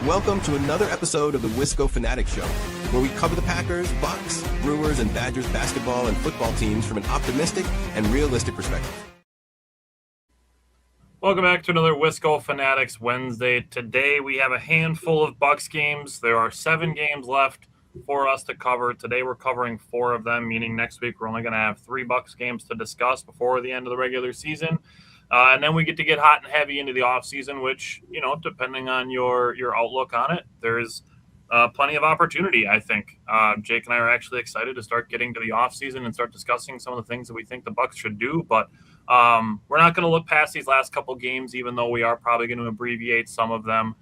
Welcome to another episode of the Wisco Fanatic Show, where we cover the Packers, Bucks, Brewers, and Badgers basketball and football teams from an optimistic and realistic perspective. Welcome back to another Wisco Fanatics Wednesday. Today we have a handful of Bucks games. There are 7 games left for us to cover. Today we're covering 4 of them, meaning next week we're only going to have 3 Bucks games to discuss before the end of the regular season. And then we get to get hot and heavy into the offseason, which, you know, depending on your outlook on it, there's plenty of opportunity, I think. Jake and I are actually excited to start getting to the offseason and start discussing some of the things that we think the Bucks should do. But we're not going to look past these last couple games, even though we are probably going to abbreviate some of them,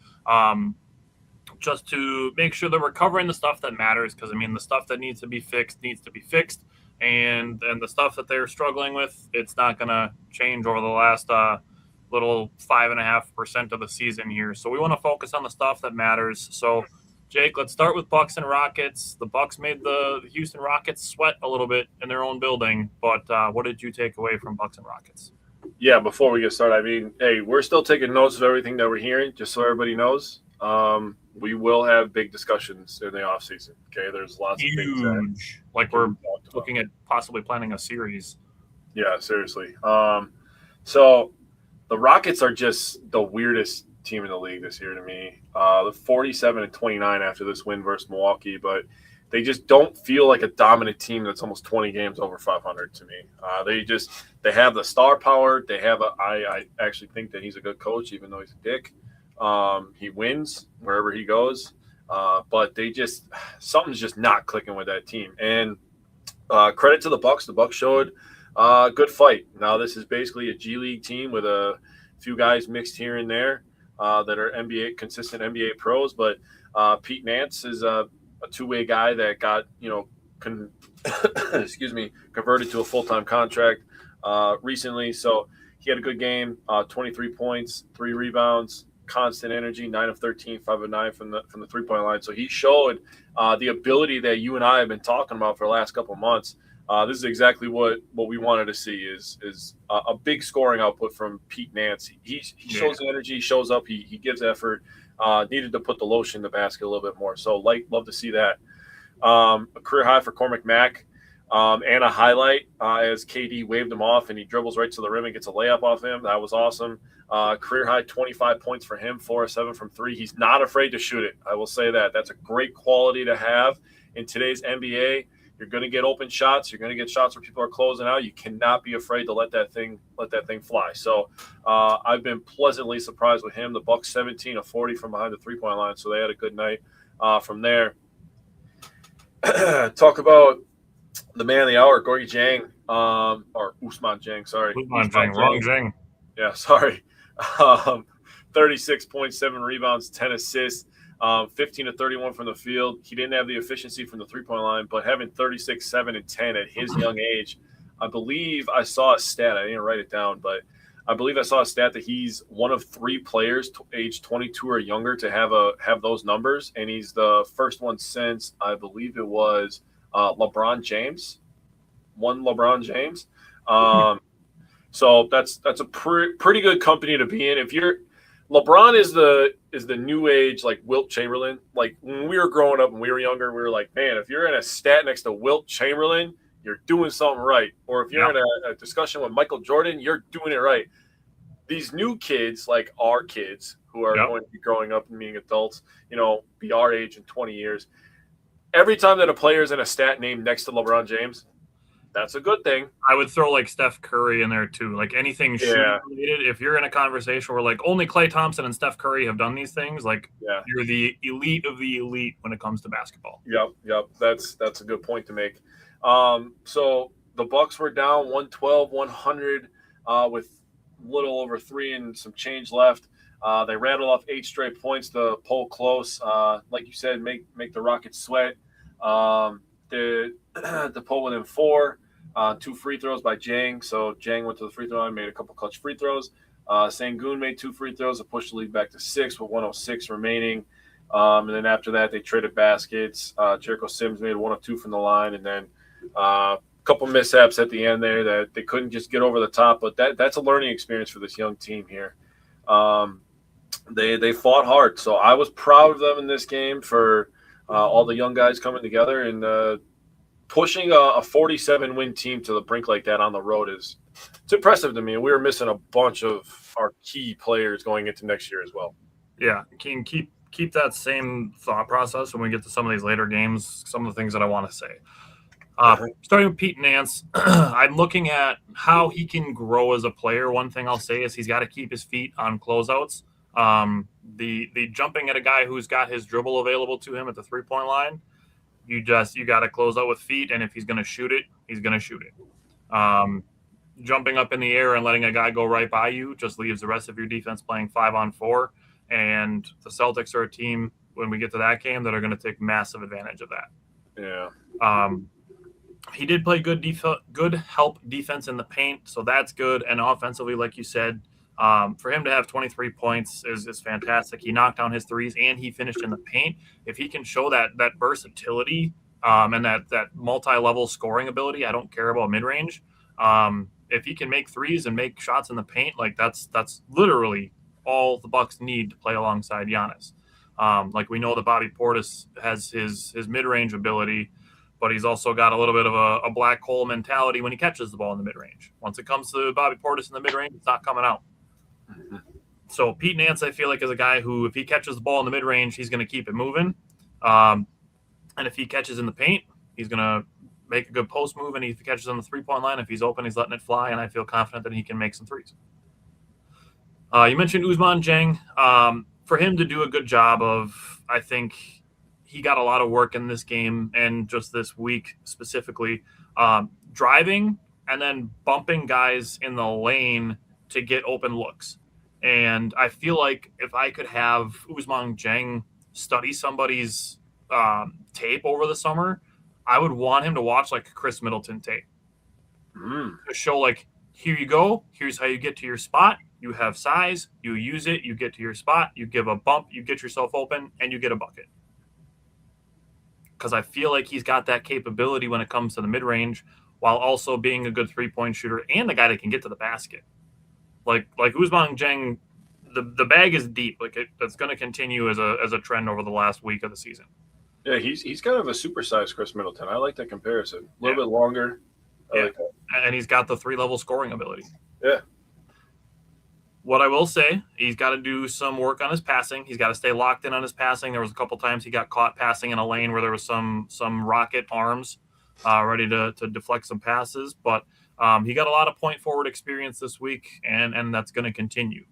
just to make sure that we're covering the stuff that matters. Because, I mean, the stuff that needs to be fixed. And the stuff that they're struggling with, it's not going to change over the last little 5.5% of the season here. So we want to focus on the stuff that matters. So, Jake, let's start with Bucks and Rockets. The Bucks made the Houston Rockets sweat a little bit in their own building. But what did you take away from Bucks and Rockets? Yeah, before we get started, I mean, hey, we're still taking notes of everything that we're hearing, just so everybody knows. We will have big discussions in the offseason. Okay, there's lots of things that like we're looking at possibly planning a series. Yeah, seriously. So the Rockets are just the weirdest team in the league this year to me. The 47-29 after this win versus Milwaukee, but they just don't feel like a dominant team that's almost 20 games over 500 to me. They have the star power. I actually think that he's a good coach, even though he's a dick. He wins wherever he goes, but something's just not clicking with that team. And credit to the Bucks. The Bucks showed a good fight. Now this is basically a G League team with a few guys mixed here and there that are consistent NBA pros. But Pete Nance is a two-way guy that got converted to a full-time contract recently. So he had a good game. 23 points, 3 rebounds. Constant energy, 9 of 13, 5 of 9 from the 3-point line. So he showed the ability that you and I have been talking about for the last couple of months. This is exactly what we wanted to see is a big scoring output from Pete Nance. He shows the energy, shows up, he gives effort. Needed to put the lotion in the basket a little bit more. So love to see that. A career high for Cormac Mack. And a highlight as KD waved him off and he dribbles right to the rim and gets a layup off him. That was awesome. Career high 25 points for him, 4 of 7 from 3. He's not afraid to shoot it. I will say that. That's a great quality to have in today's NBA. You're going to get open shots. You're going to get shots where people are closing out. You cannot be afraid to let that thing fly. So I've been pleasantly surprised with him. The Bucks 17 of 40 from behind the 3-point line, so they had a good night from there. Talk about the man of the hour, Gorgie Jang, or Ousmane Jang, sorry. Ousmane Jang, wrong Jang. Yeah, sorry. 36 points, 7 rebounds, 10 assists, 15 of 31 from the field. He didn't have the efficiency from the 3-point line, but having 36, 7, and 10 at his young age, I believe I saw a stat. I didn't write it down, but I believe I saw a stat that he's one of 3 players age 22 or younger to have those numbers, and he's the first one since, I believe it was LeBron James. So that's a pretty good company to be in. If you're LeBron is the new age like Wilt Chamberlain. Like when we were growing up and we were younger, we were like, man, if you're in a stat next to Wilt Chamberlain, you're doing something right. Or if you're in a discussion with Michael Jordan, you're doing it right. These new kids, like our kids who are going to be growing up and being adults, be our age in 20 years. Every time that a player is in a stat name next to LeBron James, that's a good thing. I would throw like Steph Curry in there too. Like anything shooting related. If you're in a conversation where like only Klay Thompson and Steph Curry have done these things, like you're the elite of the elite when it comes to basketball. Yep. That's a good point to make. So the Bucks were down 112-100 with a little over 3 and some change left. They rattled off 8 straight points to pull close. Like you said, make the Rockets sweat. To pull within 4. 2 free throws by Jang. So Jang went to the free throw line, made a couple clutch free throws. Sengun made 2 free throws to push the lead back to 6 with 1:06 remaining. And then after that, they traded baskets. Jericho Sims made 1 of 2 from the line, and then a couple mishaps at the end there that they couldn't just get over the top. But that's a learning experience for this young team here. They fought hard. So I was proud of them in this game for all the young guys coming together and pushing a 47-win team to the brink like that on the road it's impressive to me. We were missing a bunch of our key players going into next year as well. Yeah, can keep that same thought process when we get to some of these later games, some of the things that I want to say. Starting with Pete Nance, I'm looking at how he can grow as a player. One thing I'll say is he's got to keep his feet on closeouts. The jumping at a guy who's got his dribble available to him at the 3-point line, you got to close out with feet, and if he's going to shoot it, he's going to shoot it. Jumping up in the air and letting a guy go right by you just leaves the rest of your defense playing 5-on-4, and the Celtics are a team, when we get to that game, that are going to take massive advantage of that. Yeah. He did play good help defense in the paint, so that's good. And offensively, like you said, for him to have 23 points is fantastic. He knocked down his threes and he finished in the paint. If he can show that versatility and that multi-level scoring ability, I don't care about mid-range. If he can make threes and make shots in the paint, like that's literally all the Bucks need to play alongside Giannis. Like we know that Bobby Portis has his mid-range ability, but he's also got a little bit of a black hole mentality when he catches the ball in the mid-range. Once it comes to Bobby Portis in the mid-range, it's not coming out. So Pete Nance, I feel like, is a guy who, if he catches the ball in the mid-range, he's going to keep it moving. And if he catches in the paint, he's going to make a good post move. And if he catches on the 3-point line, if he's open, he's letting it fly. And I feel confident that he can make some threes. You mentioned Ousmane Dieng. For him to do a good job of, I think he got a lot of work in this game and just this week specifically, driving and then bumping guys in the lane to get open looks. And I feel like if I could have Ousmane Dieng study somebody's tape over the summer, I would want him to watch like Chris Middleton tape. To show like, here you go, here's how you get to your spot. You have size, you use it, you get to your spot, you give a bump, you get yourself open, and you get a bucket. Because I feel like he's got that capability when it comes to the mid-range, while also being a good 3-point shooter and the guy that can get to the basket. Like Ousmane Dieng, the bag is deep. Like that's going to continue as a trend over the last week of the season. Yeah, he's kind of a supersized Chris Middleton. I like that comparison. A little bit longer. I like that. And he's got the 3-level scoring ability. Yeah. What I will say, he's got to do some work on his passing. He's got to stay locked in on his passing. There was a couple times he got caught passing in a lane where there was some rocket arms ready to deflect some passes. But he got a lot of point forward experience this week, and that's going to continue.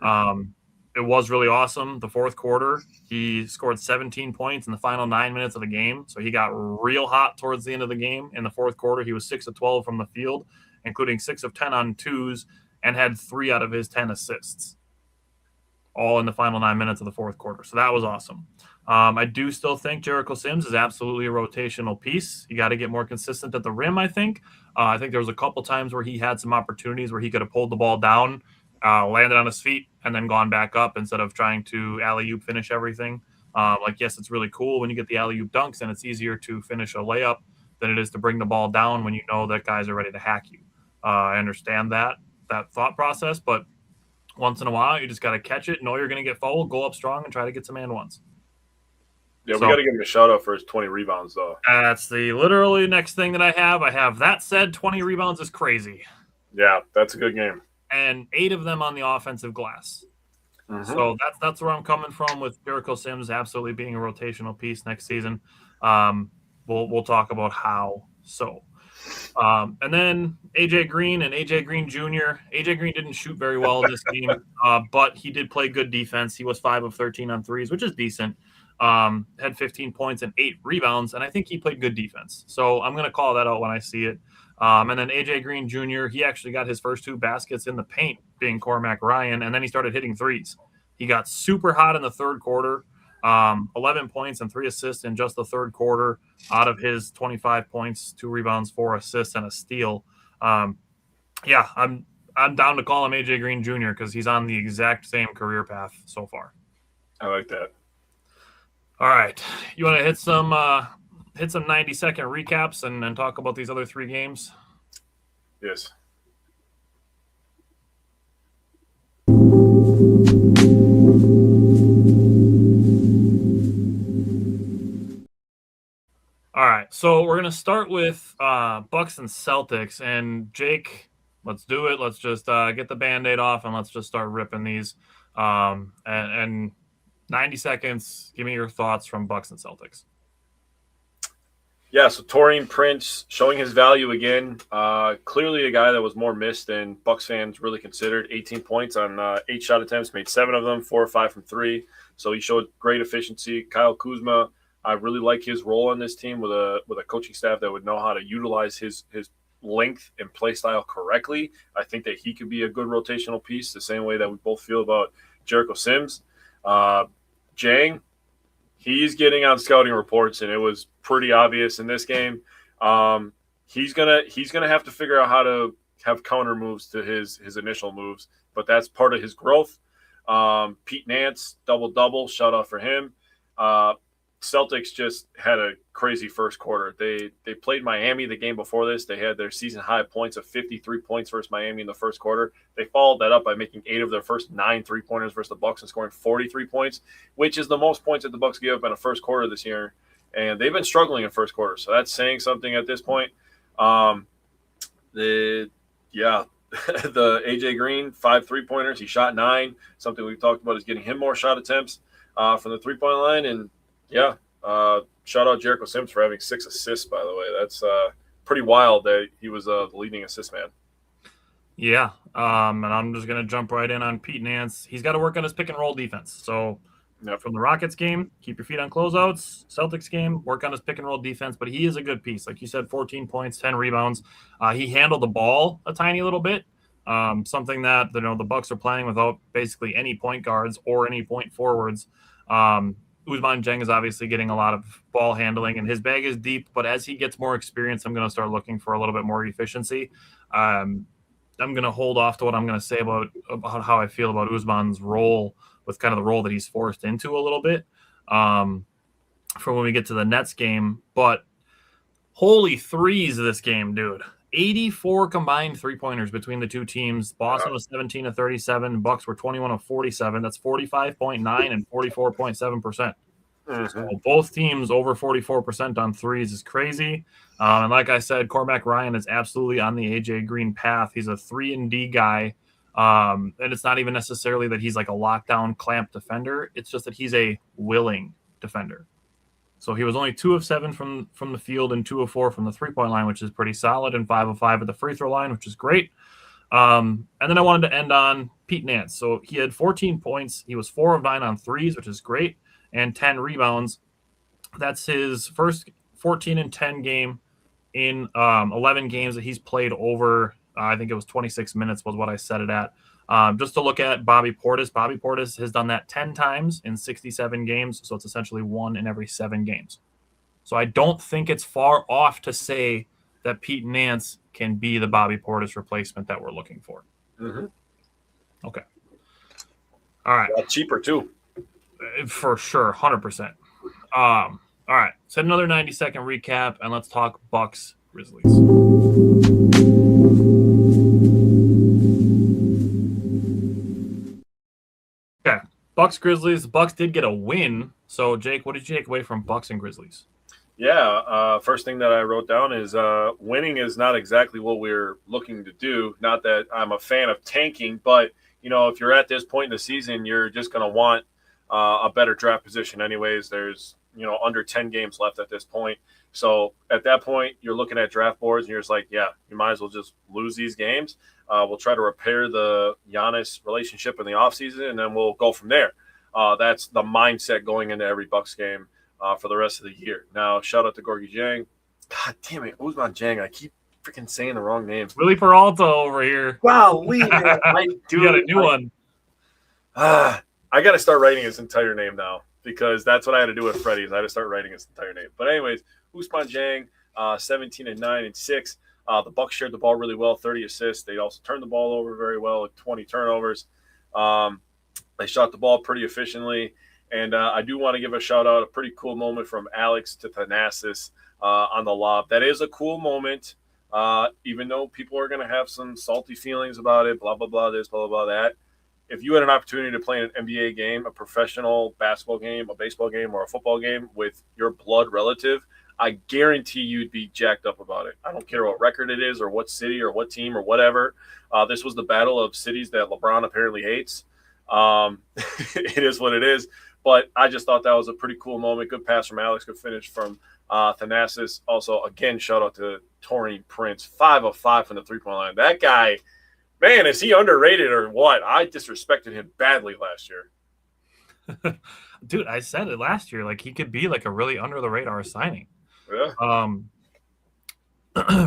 It was really awesome. The fourth quarter, he scored 17 points in the final 9 minutes of the game. So he got real hot towards the end of the game. In the fourth quarter, he was 6 of 12 from the field, including 6 of 10 on twos, and had 3 out of his 10 assists, all in the final 9 minutes of the fourth quarter. So that was awesome. I do still think Jericho Sims is absolutely a rotational piece. You got to get more consistent at the rim, I think. I think there was a couple times where he had some opportunities where he could have pulled the ball down, landed on his feet, and then gone back up instead of trying to alley-oop finish everything. Yes, it's really cool when you get the alley-oop dunks, and it's easier to finish a layup than it is to bring the ball down when you know that guys are ready to hack you. I understand that thought process, but once in a while, you just got to catch it, know you're going to get fouled, go up strong, and try to get some and ones. Yeah, we got to give him a shout-out for his 20 rebounds, though. That's the literally next thing that I have. I have that said, 20 rebounds is crazy. Yeah, that's a good game. And 8 of them on the offensive glass. So that's where I'm coming from with Jericho Sims absolutely being a rotational piece next season. We'll talk about how so. And then AJ Green and AJ Green Jr. AJ Green didn't shoot very well in this game, but he did play good defense. He was 5 of 13 on threes, which is decent. Had 15 points and 8 rebounds, and I think he played good defense. So I'm going to call that out when I see it. And then AJ Green Jr., he actually got his first 2 baskets in the paint, being Cormac Ryan, and then he started hitting threes. He got super hot in the third quarter, 11 points and 3 assists in just the third quarter out of his 25 points, 2 rebounds, 4 assists, and a steal. I'm down to call him AJ Green Jr. because he's on the exact same career path so far. I like that. All right. You want to hit some 90-second recaps and talk about these other 3 games? Yes. So we're gonna start with Bucks and Celtics. And Jake, let's do it. Let's just get the Band-Aid off and let's just start ripping these. And 90 seconds. Give me your thoughts from Bucks and Celtics. Yeah, so Taurean Prince showing his value again. Clearly a guy that was more missed than Bucks fans really considered. 18 points on 8 shot attempts, made 7 of them, 4 or 5 from 3. So he showed great efficiency. Kyle Kuzma, I really like his role on this team with a coaching staff that would know how to utilize his length and play style correctly. I think that he could be a good rotational piece, the same way that we both feel about Jericho Sims. Jang, he's getting on scouting reports, and it was pretty obvious in this game. He's gonna have to figure out how to have counter moves to his initial moves, but that's part of his growth. Pete Nance, double, shout out for him. Celtics just had a crazy first quarter. They played Miami the game before this. They had their season high points of 53 points versus Miami in the first quarter. They followed that up by making 8 of their first 9 3-pointers versus the Bucks and scoring 43 points, which is the most points that the Bucks gave up in a first quarter this year. And they've been struggling in first quarter, so that's saying something at this point. The AJ Green 5 3-pointers. He shot 9. Something we've talked about is getting him more shot attempts from the 3-point line. And yeah, shout out Jericho Sims for having 6 assists, by the way. That's pretty wild that he was the leading assist man. Yeah, and I'm just going to jump right in on Pete Nance. He's got to work on his pick-and-roll defense. So from the Rockets game, keep your feet on closeouts. Celtics game, work on his pick-and-roll defense. But he is a good piece. Like you said, 14 points, 10 rebounds. He handled the ball a tiny little bit, something that the Bucks are playing without basically any point guards or any point forwards. Ousmane Dieng is obviously getting a lot of ball handling, and his bag is deep. But as he gets more experience, I'm going to start looking for a little bit more efficiency. I'm going to hold off to what I'm going to say about how I feel about Ousmane's role with kind of the role that he's forced into a little bit for when we get to the Nets game. But holy threes this game, dude. 84 combined three-pointers between the two teams. Boston was 17 of 37. Bucks were 21 of 47. That's 45.9 and 44.7%. So both teams over 44% on threes is crazy. And like I said, Cormac Ryan is absolutely on the AJ Green path. He's a 3-and-D guy. And it's not even necessarily that he's like a lockdown clamp defender. It's just that he's a willing defender. So he was only 2 of 7 from the field and 2 of 4 from the 3-point line, which is pretty solid, and 5 of 5 at the free throw line, which is great. And then I wanted to end on Pete Nance. So he had 14 points. He was 4 of 9 on threes, which is great, and 10 rebounds. That's his first 14 and 10 game in 11 games that he's played over, I think it was 26 minutes was what I set it at. Just to look at Bobby Portis. Bobby Portis has done that 10 times in 67 games, so it's essentially 1 in every 7 games. So I don't think it's far off to say that Pete Nance can be the Bobby Portis replacement that we're looking for. Mm-hmm. Okay. All right. Cheaper, too. For sure, 100%. All right, so another 90-second recap, and let's talk Bucks Grizzlies. Okay, Bucks Grizzlies. The Bucks did get a win. So, Jake, what did you take away from Bucks and Grizzlies? Yeah, first thing that I wrote down is winning is not exactly what we're looking to do. Not that I'm a fan of tanking, but if you're at this point in the season, you're just going to want a better draft position anyways. There's under 10 games left at this point. So at that point, you're looking at draft boards and you're just like, yeah, you might as well just lose these games. We'll try to repair the Giannis relationship in the offseason, and then we'll go from there. That's the mindset going into every Bucks game for the rest of the year. Now, shout out to Gorgie Jang. God damn it, Ousmane Dieng. I keep freaking saying the wrong names. Willie Peralta over here. Wow, you got a new one. I got to start writing his entire name now, because that's what I had to do with Freddie's. I had to start writing his entire name. But anyways, Ousmane Dieng, 17 and 9 and 6. The Bucks shared the ball really well, 30 assists. They also turned the ball over very well, 20 turnovers. They shot the ball pretty efficiently. And I do want to give a shout out, a pretty cool moment from Alex to Thanasis on the lob. That is a cool moment, even though people are going to have some salty feelings about it, blah, blah, blah, this, blah, blah, blah, that. If you had an opportunity to play an NBA game, a professional basketball game, a baseball game, or a football game with your blood relative, I guarantee you'd be jacked up about it. I don't care what record it is or what city or what team or whatever. This was the battle of cities that LeBron apparently hates. It is what it is. But I just thought that was a pretty cool moment. Good pass from Alex. Good finish from Thanasis. Also, again, shout out to Taurean Prince. 5 of 5 from the three-point line. That guy, man, is he underrated or what? I disrespected him badly last year. Dude, I said it last year. Like, he could be like a really under-the-radar signing. Yeah.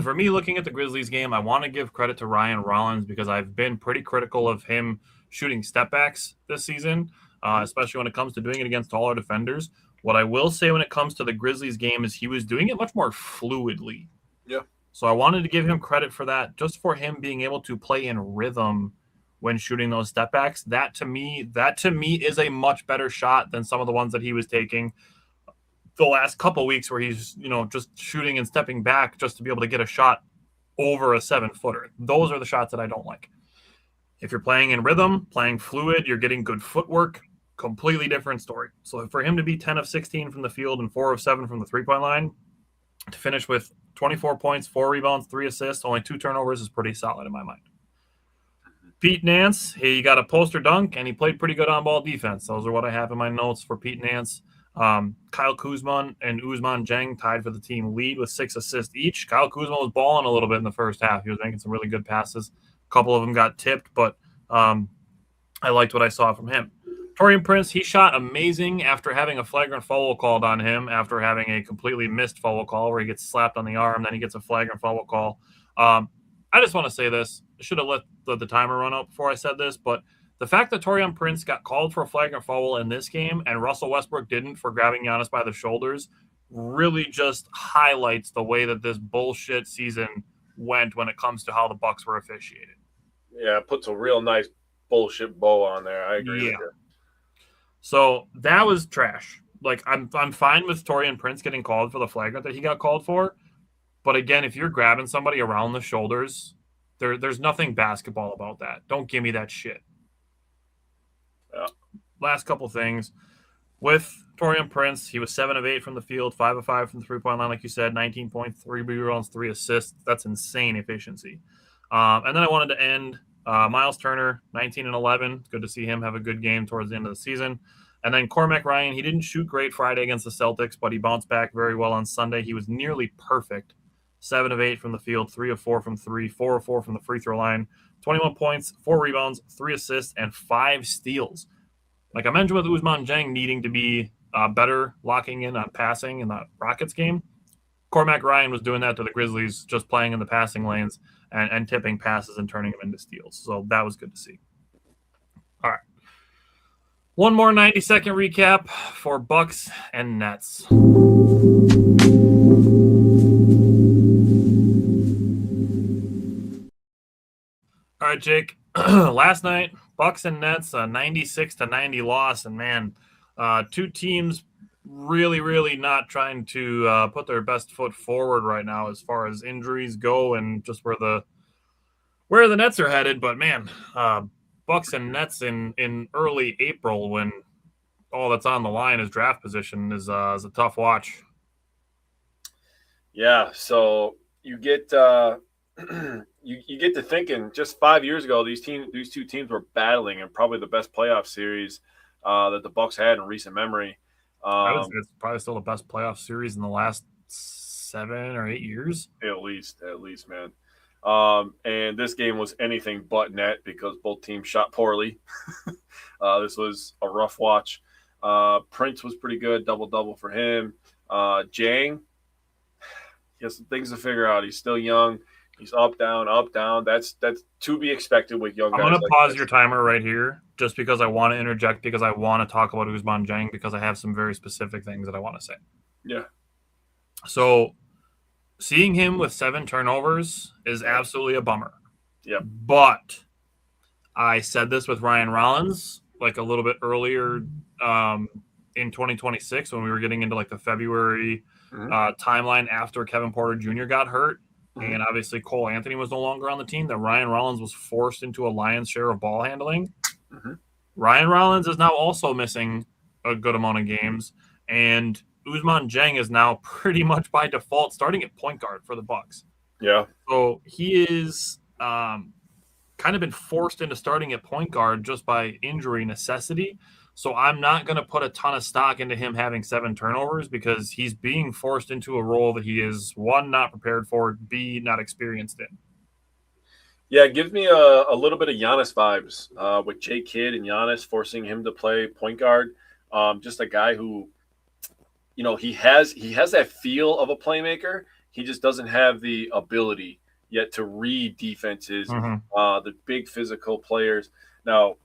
For me, looking at the Grizzlies game, I want to give credit to Ryan Rollins because I've been pretty critical of him shooting step-backs this season. Especially when it comes to doing it against taller defenders. What I will say when it comes to the Grizzlies game is he was doing it much more fluidly. Yeah. So I wanted to give him credit for that, just for him being able to play in rhythm when shooting those step backs. That to me is a much better shot than some of the ones that he was taking the last couple weeks where he's, just shooting and stepping back just to be able to get a shot over a 7-footer. Those are the shots that I don't like. If you're playing in rhythm, playing fluid, you're getting good footwork, completely different story. So for him to be 10 of 16 from the field and 4 of 7 from the three-point line, to finish with 24 points, 4 rebounds, 3 assists, only 2 turnovers is pretty solid in my mind. Pete Nance, he got a poster dunk, and he played pretty good on-ball defense. Those are what I have in my notes for Pete Nance. Kyle Kuzma and Ousmane Dieng tied for the team lead with 6 assists each. Kyle Kuzma was balling a little bit in the first half. He was making some really good passes. A couple of them got tipped, but I liked what I saw from him. Taurean Prince, he shot amazing after having a flagrant foul called on him, after having a completely missed foul call where he gets slapped on the arm, then he gets a flagrant foul call. I just want to say this. I should have let the timer run out before I said this, but the fact that Taurean Prince got called for a flagrant foul in this game and Russell Westbrook didn't for grabbing Giannis by the shoulders really just highlights the way that this bullshit season went when it comes to how the Bucks were officiated. Yeah, it puts a real nice bullshit bow on there. I agree with you. So that was trash. Like, I'm fine with Taurean Prince getting called for the flagrant that he got called for. But again, if you're grabbing somebody around the shoulders, there's nothing basketball about that. Don't give me that shit. Yeah. Last couple things. With Taurean Prince, he was 7 of 8 from the field, 5 of 5 from the three-point line, like you said, 19 points, 3 rebounds, 3 assists. That's insane efficiency. And then I wanted to end Miles Turner, 19 and 11. Good to see him have a good game towards the end of the season. And then Cormac Ryan, he didn't shoot great Friday against the Celtics, but he bounced back very well on Sunday. He was nearly perfect. 7 of 8 from the field, 3 of 4 from 3, 4 of 4 from the free throw line, 21 points, 4 rebounds, 3 assists, and 5 steals. Like I mentioned with Ousmane Dieng needing to be better locking in on passing in the Rockets game, Cormac Ryan was doing that to the Grizzlies, just playing in the passing lanes and tipping passes and turning them into steals. So that was good to see. All right. One more 90-second recap for Bucks and Nets. All right, Jake. Last night, Bucks and Nets, a 96-90 loss, and man, two teams really, really not trying to put their best foot forward right now as far as injuries go and just where the Nets are headed. But man, Bucks and Nets in early April, when all that's on the line is draft position, is a tough watch. Yeah, so you get you get to thinking just 5 years ago, these two teams were battling in probably the best playoff series that the Bucks had in recent memory. It's probably still the best playoff series in the last 7 or 8 years. At least, man. And this game was anything but net because both teams shot poorly. This was a rough watch. Prince was pretty good, double-double for him. Dieng, he has some things to figure out. He's still young. He's up, down. That's to be expected with young guys. I'm going to pause your timer right here just because I want to interject, because I want to talk about Ousmane Dieng, because I have some very specific things that I want to say. Yeah. So seeing him with 7 turnovers is absolutely a bummer. Yeah. But I said this with Ryan Rollins like a little bit earlier in 2026 when we were getting into like the February timeline after Kevin Porter Jr. got hurt. And obviously Cole Anthony was no longer on the team, that Ryan Rollins was forced into a lion's share of ball handling. Ryan Rollins is now also missing a good amount of games. And Ousmane Dieng is now pretty much by default starting at point guard for the Bucks. Yeah. So he is kind of been forced into starting at point guard just by injury necessity. So I'm not going to put a ton of stock into him having 7 turnovers because he's being forced into a role that he is, 1, not prepared for, B, not experienced in. Yeah, it gives me a little bit of Giannis vibes with Jay Kidd and Giannis forcing him to play point guard. Just a guy who, he has that feel of a playmaker. He just doesn't have the ability yet to read defenses, the big physical players. Now,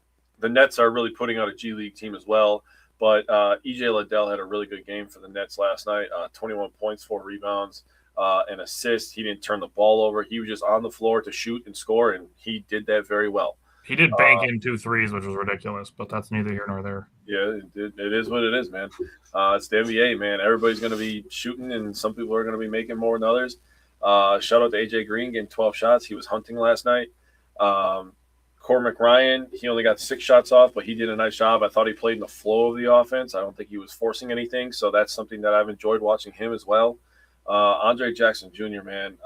the Nets are really putting out a G League team as well, but EJ Liddell had a really good game for the Nets last night, 21 points, 4 rebounds, an assist. He didn't turn the ball over. He was just on the floor to shoot and score, and he did that very well. He did bank in 2 threes, which was ridiculous, but that's neither here nor there. Yeah, it is what it is, man. It's the NBA, man. Everybody's going to be shooting, and some people are going to be making more than others. Shout out to AJ Green getting 12 shots. He was hunting last night. Cormac Ryan, he only got 6 shots off, but he did a nice job. I thought he played in the flow of the offense. I don't think he was forcing anything, so that's something that I've enjoyed watching him as well. Andre Jackson Jr., man.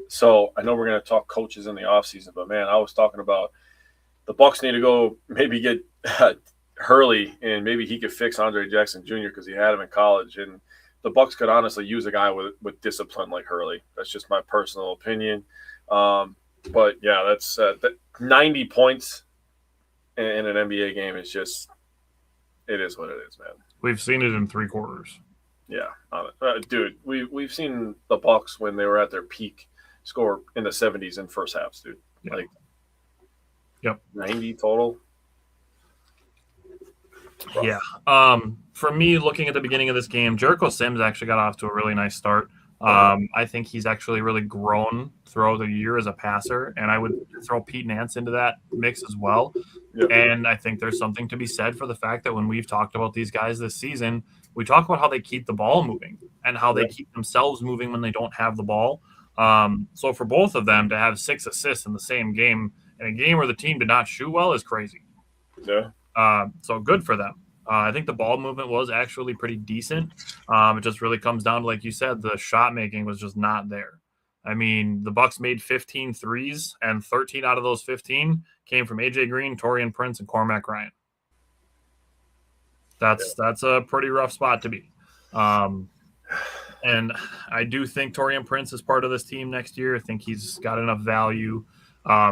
So I know we're going to talk coaches in the offseason, but, man, I was talking about the Bucks need to go maybe get Hurley, and maybe he could fix Andre Jackson Jr. because he had him in college. And the Bucks could honestly use a guy with discipline like Hurley. That's just my personal opinion. But, yeah, that's 90 points in an NBA game is just – it is what it is, man. We've seen it in 3 quarters. Yeah. Dude, we've seen the Bucks when they were at their peak score in the 70s in first halves, dude. Yeah. Like, yep. 90 total. Rough. Yeah. For me, looking at the beginning of this game, Jericho Sims actually got off to a really nice start. I think he's actually really grown throughout the year as a passer, and I would throw Pete Nance into that mix as well. Yep. And I think there's something to be said for the fact that when we've talked about these guys this season, we talk about how they keep the ball moving and how they keep themselves moving when they don't have the ball. So for both of them to have 6 assists in the same game, in a game where the team did not shoot well, is crazy. Yeah. So good for them. I think the ball movement was actually pretty decent. It just really comes down to, like you said, the shot making was just not there. I mean, the Bucks made 15 threes, and 13 out of those 15 came from AJ Green, Taurean Prince, and Cormac Ryan. That's a pretty rough spot to be. And I do think Taurean Prince is part of this team next year. I think he's got enough value,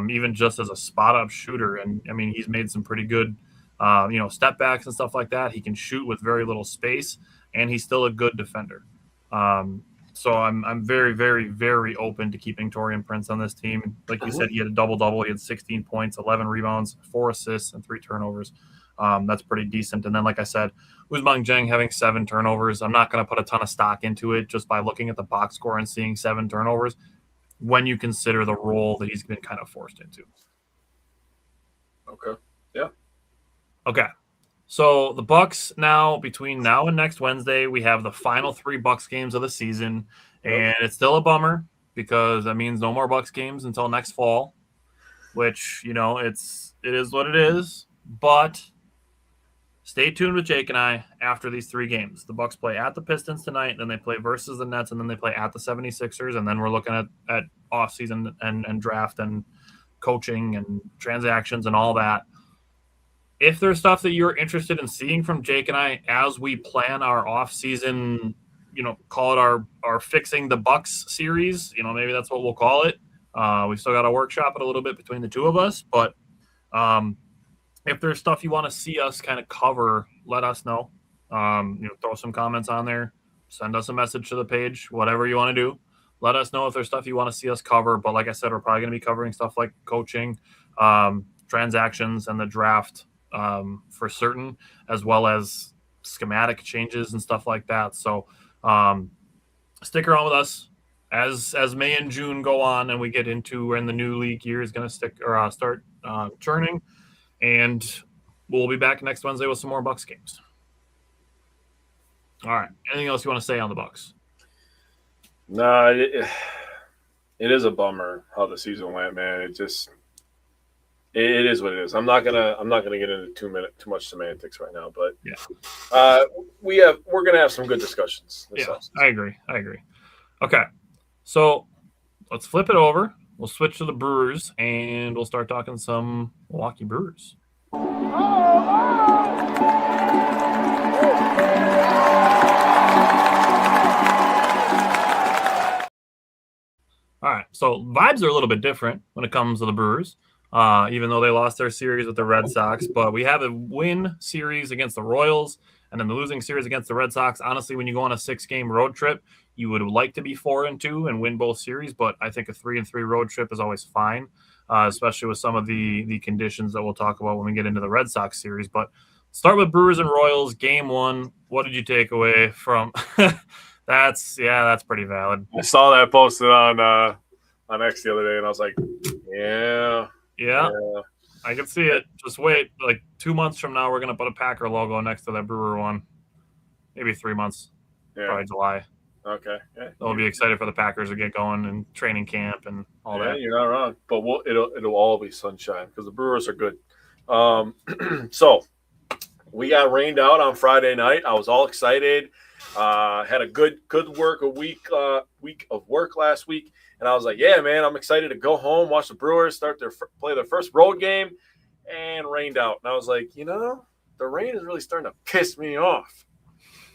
even just as a spot-up shooter. And, I mean, he's made some pretty good step backs and stuff like that. He can shoot with very little space, and he's still a good defender. So I'm very, very, very open to keeping Taurean Prince on this team. Like you said, he had a double-double. He had 16 points, 11 rebounds, 4 assists, and 3 turnovers. That's pretty decent. And then, like I said, Ousmane Dieng having 7 turnovers. I'm not going to put a ton of stock into it just by looking at the box score and seeing 7 turnovers when you consider the role that he's been kind of forced into. Okay. Yeah. Okay. So the Bucks now, between now and next Wednesday, we have the final 3 Bucks games of the season, and it's still a bummer because that means no more Bucks games until next fall, which, it is what it is. But stay tuned with Jake and I after these 3 games. The Bucks play at the Pistons tonight, then they play versus the Nets, and then they play at the 76ers, and then we're looking at offseason and draft and coaching and transactions and all that. If there's stuff that you're interested in seeing from Jake and I as we plan our off-season, call it our Fixing the Bucks series, maybe that's what we'll call it. We still got to workshop it a little bit between the 2 of us, but if there's stuff you want to see us kind of cover, let us know. Throw some comments on there, send us a message to the page, whatever you want to do. Let us know if there's stuff you want to see us cover. But like I said, we're probably going to be covering stuff like coaching, transactions, and the draft for certain, as well as schematic changes and stuff like that. So stick around with us as May and June go on and we get into when the new league year is going to start churning. And we'll be back next Wednesday with some more Bucks games. All right. Anything else you want to say on the Bucks? No, it is a bummer how the season went, man. It is what it is. I'm not gonna get into too much semantics right now, but Yeah. We're gonna have some good discussions. Yeah, I agree. Okay, so let's flip it over. We'll switch to the Brewers, and we'll start talking some Milwaukee Brewers. All right, so vibes are a little bit different when it comes to the Brewers, even though they lost their series with the Red Sox. But we have a win series against the Royals, and then the losing series against the Red Sox. Honestly, when you go on a 6-game road trip, you would like to be 4-2 and win both series. But I think a 3-3 road trip is always fine, especially with some of the conditions that we'll talk about when we get into the Red Sox series. But start with Brewers and Royals. Game 1. What did you take away from? That's pretty valid. I saw that posted on X the other day, and I was like, yeah. I can see it. Just wait, like 2 months from now, we're gonna put a Packer logo next to that Brewer one. Maybe 3 months, probably July. Okay, yeah. They'll be excited for the Packers to get going and training camp and all that. You're not wrong, but it'll all be sunshine because the Brewers are good. So we got rained out on Friday night. I was all excited. Had a good week of work last week, and I was like, yeah, man, I'm excited to go home, watch the Brewers play their first road game, and rained out. And I was like, the rain is really starting to piss me off.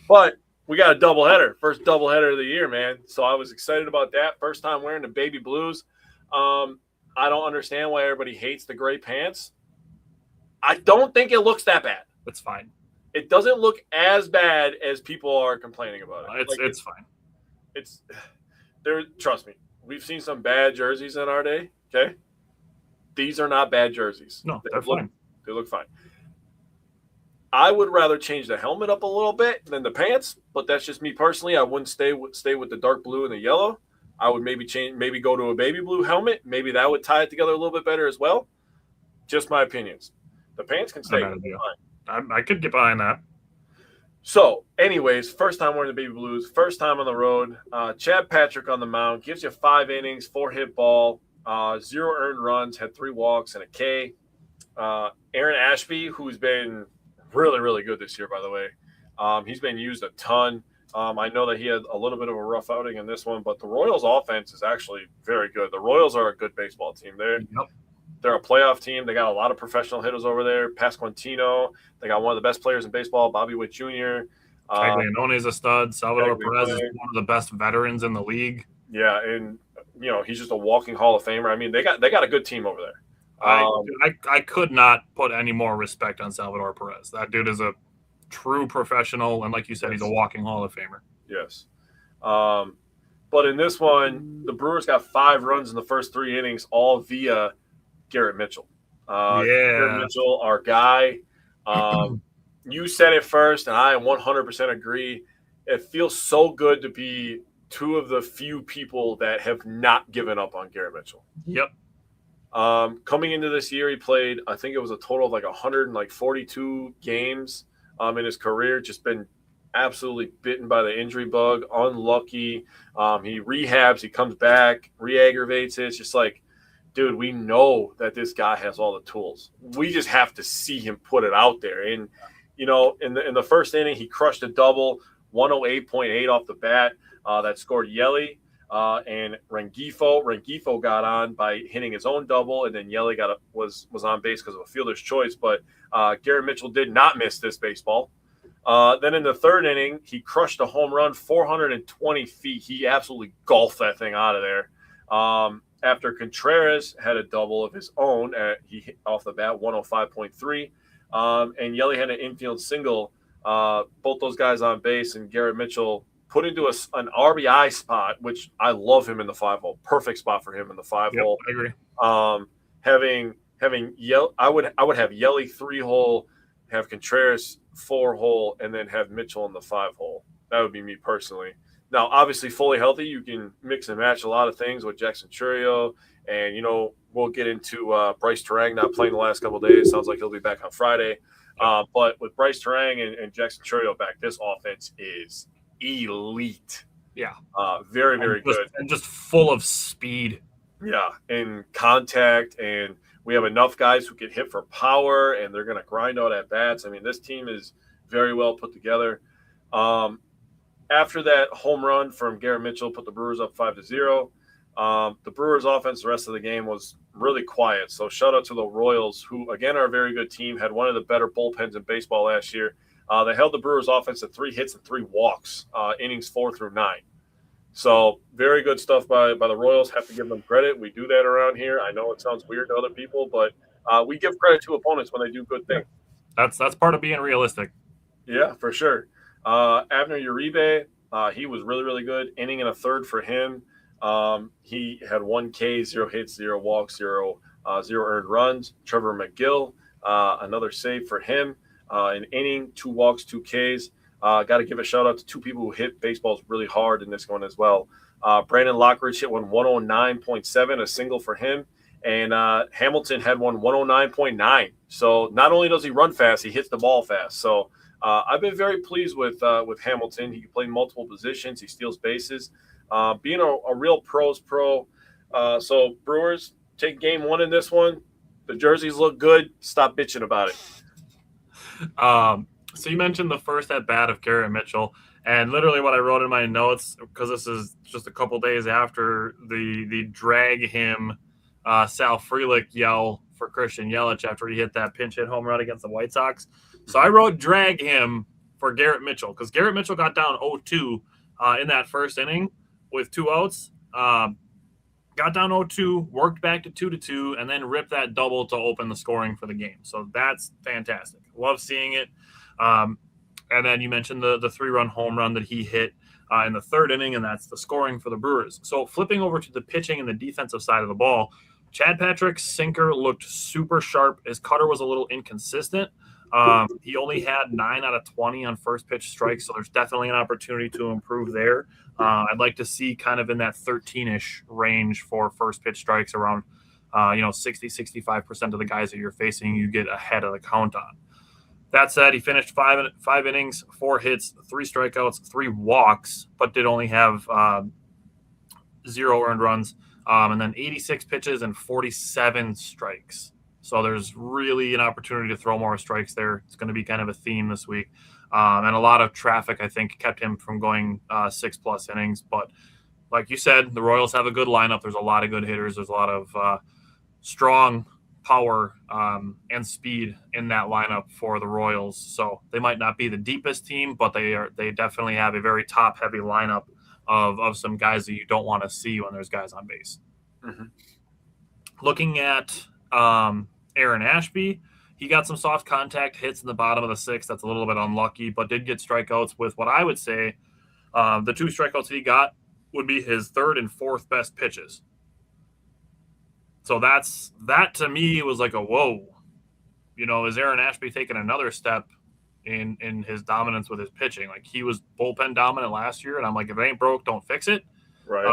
But we got a doubleheader, first doubleheader of the year, man. So I was excited about that. First time wearing the baby blues. I don't understand why everybody hates the gray pants. I don't think it looks that bad. It's fine. It doesn't look as bad as people are complaining about it. It's fine. It's there. Trust me, we've seen some bad jerseys in our day. Okay, these are not bad jerseys. No, they're fine. They look fine. I would rather change the helmet up a little bit than the pants, but that's just me personally. I wouldn't stay with the dark blue and the yellow. I would maybe go to a baby blue helmet. Maybe that would tie it together a little bit better as well. Just my opinions. The pants can stay. I could get behind that. So, anyways, first time wearing the baby blues, first time on the road. Chad Patrick on the mound, gives you 5 innings, 4 hit ball, 0 earned runs, had 3 walks and a K. Aaron Ashby, who's been really, really good this year, by the way. He's been used a ton. I know that he had a little bit of a rough outing in this one, but the Royals offense is actually very good. The Royals are a good baseball team. They're a playoff team. They got a lot of professional hitters over there. Pasquantino. They got one of the best players in baseball, Bobby Witt Jr. Taglianone is a stud. Salvador Perez is one of the best veterans in the league. Yeah, and he's just a walking Hall of Famer. I mean, they got a good team over there. I could not put any more respect on Salvador Perez. That dude is a true professional, and like you said, he's a walking Hall of Famer. Yes. But in this one, the Brewers got 5 runs in the first 3 innings, all via Garrett Mitchell. Garrett Mitchell, our guy. You said it first, and I 100% agree. It feels so good to be 2 of the few people that have not given up on Garrett Mitchell. Yep. Coming into this year, he played, I think it was a total of 142 games in his career, just been absolutely bitten by the injury bug, unlucky. He rehabs, he comes back, re-aggravates it. It's just like, dude, we know that this guy has all the tools. We just have to see him put it out there. And, in the first inning, he crushed a double, 108.8 off the bat. That scored Yelly and Rengifo. Rengifo got on by hitting his own double, and then Yelly was on base because of a fielder's choice. But Garrett Mitchell did not miss this baseball. Then in the third inning, he crushed a home run, 420 feet. He absolutely golfed that thing out of there. After Contreras had a double of his own, he hit off the bat 105.3, and Yelly had an infield single. Both those guys on base, and Garrett Mitchell put into an RBI spot, which I love him in the 5-hole. Perfect spot for him in the 5-hole. I agree. Having I would have Yelly 3-hole, have Contreras 4-hole, and then have Mitchell in the 5-hole. That would be me personally. Now, obviously, fully healthy, you can mix and match a lot of things with Jackson Chourio. And, we'll get into Bryce Terang not playing the last couple of days. Sounds like he'll be back on Friday. But with Bryce Terang and Jackson Chourio back, this offense is elite. Yeah. Very, very good. And just full of speed. Yeah, and contact. And We have enough guys who can hit for power, and they're going to grind out at bats. I mean, this team is very well put together. After that home run from Garrett Mitchell put the Brewers up 5-0. The Brewers offense the rest of the game was really quiet. So shout out to the Royals, who, again, are a very good team, had one of the better bullpens in baseball last year. They held the Brewers offense to 3 hits and 3 walks, innings 4 through 9. So very good stuff by the Royals. Have to give them credit. We do that around here. I know it sounds weird to other people, but we give credit to opponents when they do good things. That's part of being realistic. Yeah, for sure. Abner Uribe, he was really, really good. Inning and a third for him. He had 1 K, 0 hits, 0 walks, 0 earned runs. Trevor McGill, another save for him. An inning, 2 walks, 2 Ks. Got to give a shout out to 2 people who hit baseballs really hard in this one as well. Brandon Lockridge hit one 109.7, a single for him. And Hamilton had one 109.9. So not only does he run fast, he hits the ball fast. So I've been very pleased with Hamilton. He can play multiple positions. He steals bases. Being a real pro's pro. So Brewers, take game 1 in this one. The jerseys look good. Stop bitching about it. So you mentioned the first at bat of Garrett Mitchell, and literally what I wrote in my notes, because this is just a couple days after the drag him Sal Frelick yell for Christian Yelich after he hit that pinch hit home run against the White Sox. So I wrote drag him for Garrett Mitchell, because Garrett Mitchell got down 0-2 in that first inning with 2 outs. Got down 0-2, worked back to 2-2, and then ripped that double to open the scoring for the game. So that's fantastic. Love seeing it. And then you mentioned the 3-run home run that he hit in the 3rd inning, and that's the scoring for the Brewers. So flipping over to the pitching and the defensive side of the ball, Chad Patrick's sinker looked super sharp. His cutter was a little inconsistent. He only had 9 out of 20 on first pitch strikes, so there's definitely an opportunity to improve there. I'd like to see kind of in that 13-ish range for first pitch strikes, around 60-65% of the guys that you're facing you get ahead of the count on. That said, he finished 5 innings, 4 hits, 3 strikeouts, 3 walks, but did only have 0 earned runs, and then 86 pitches and 47 strikes. So there's really an opportunity to throw more strikes there. It's going to be kind of a theme this week. And a lot of traffic, I think, kept him from going 6+ innings. But like you said, the Royals have a good lineup. There's a lot of good hitters. There's a lot of strong power and speed in that lineup for the Royals. So they might not be the deepest team, but they definitely have a very top-heavy lineup of some guys that you don't want to see when there's guys on base. Mm-hmm. Looking at Aaron Ashby, he got some soft contact hits in the bottom of the 6th. That's a little bit unlucky, but did get strikeouts with what I would say the 2 strikeouts that he got would be his 3rd and 4th best pitches. So that to me was like a whoa. Is Aaron Ashby taking another step in his dominance with his pitching? Like, he was bullpen dominant last year, and I'm like, if it ain't broke, don't fix it. Right.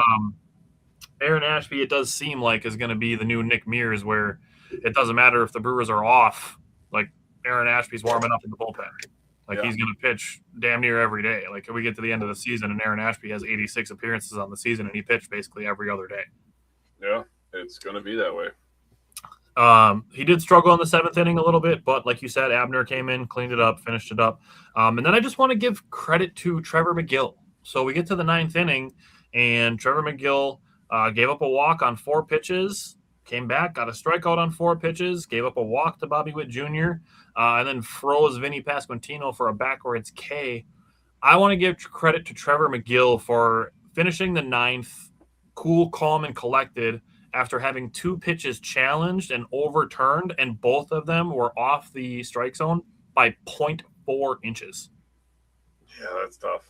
Aaron Ashby, it does seem like, is going to be the new Nick Mears, where it doesn't matter if the Brewers are off. Like, Aaron Ashby's warming up in the bullpen. Like, he's going to pitch damn near every day. Like, if we get to the end of the season and Aaron Ashby has 86 appearances on the season and he pitched basically every other day. Yeah, it's going to be that way. He did struggle in the 7th inning a little bit, but like you said, Abner came in, cleaned it up, finished it up. And then I just want to give credit to Trevor McGill. So we get to the 9th inning, and Trevor McGill gave up a walk on 4 pitches, came back, got a strikeout on 4 pitches, gave up a walk to Bobby Witt Jr., and then froze Vinny Pasquantino for a backwards K. I want to give credit to Trevor McGill for finishing the 9th cool, calm, and collected after having 2 pitches challenged and overturned, and both of them were off the strike zone by 0.4 inches. Yeah, that's tough.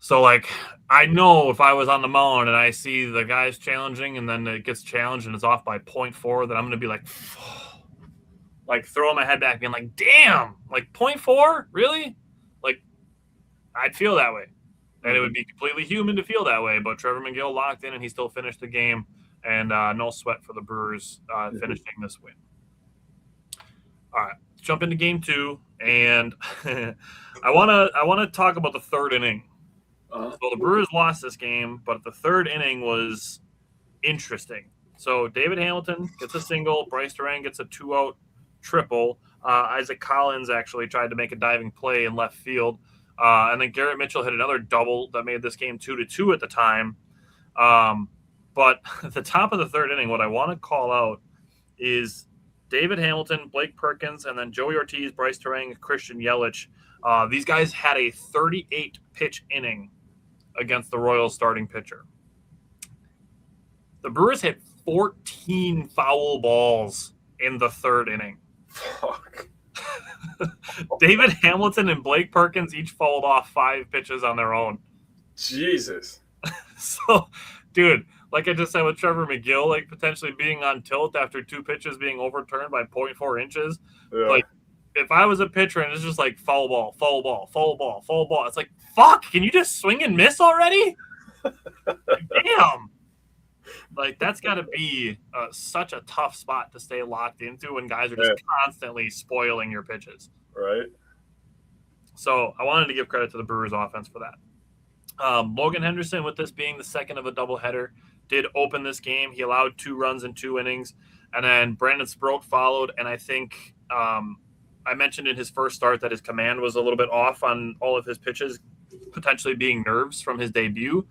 So, like, I know if I was on the mound and I see the guys challenging and then it gets challenged and it's off by 0.4, that I'm going to be like throwing my head back being like, damn, like 0.4? Really? Like, I'd feel that way. And it would be completely human to feel that way. But Trevor McGill locked in and he still finished the game. And no sweat for the Brewers finishing this win. All right, let's jump into game 2. And I want to talk about the 3rd inning. So the Brewers lost this game, but the 3rd inning was interesting So David Hamilton gets a single. Bryce Durant gets a 2-out triple. Isaac Collins actually tried to make a diving play in left field. And then Garrett Mitchell hit another double that made this game 2-2 at the time. But at the top of the third inning, what I want to call out is David Hamilton, Blake Perkins, and then Joey Ortiz, Bryce Durant, Christian Yelich. These guys had a 38-pitch inning against the Royals starting pitcher. The Brewers hit 14 foul balls in the third inning. Fuck. David Hamilton and Blake Perkins each fouled off 5 pitches on their own. Jesus. So, dude, like I just said with Trevor McGill, like potentially being on tilt after 2 pitches being overturned by 0.4 inches. Yeah. Like, if I was a pitcher and it's just like foul ball, foul ball, foul ball, foul ball, it's like, fuck, can you just swing and miss already? Damn. Like, that's got to be such a tough spot to stay locked into when guys are just constantly spoiling your pitches. Right. So I wanted to give credit to the Brewers offense for that. Logan Henderson, with this being the second of a doubleheader, did open this game. He allowed 2 runs in 2 innings. And then Brandon Sproat followed. And I think I mentioned in his first start that his command was a little bit off on all of his pitches, potentially being nerves from his debut.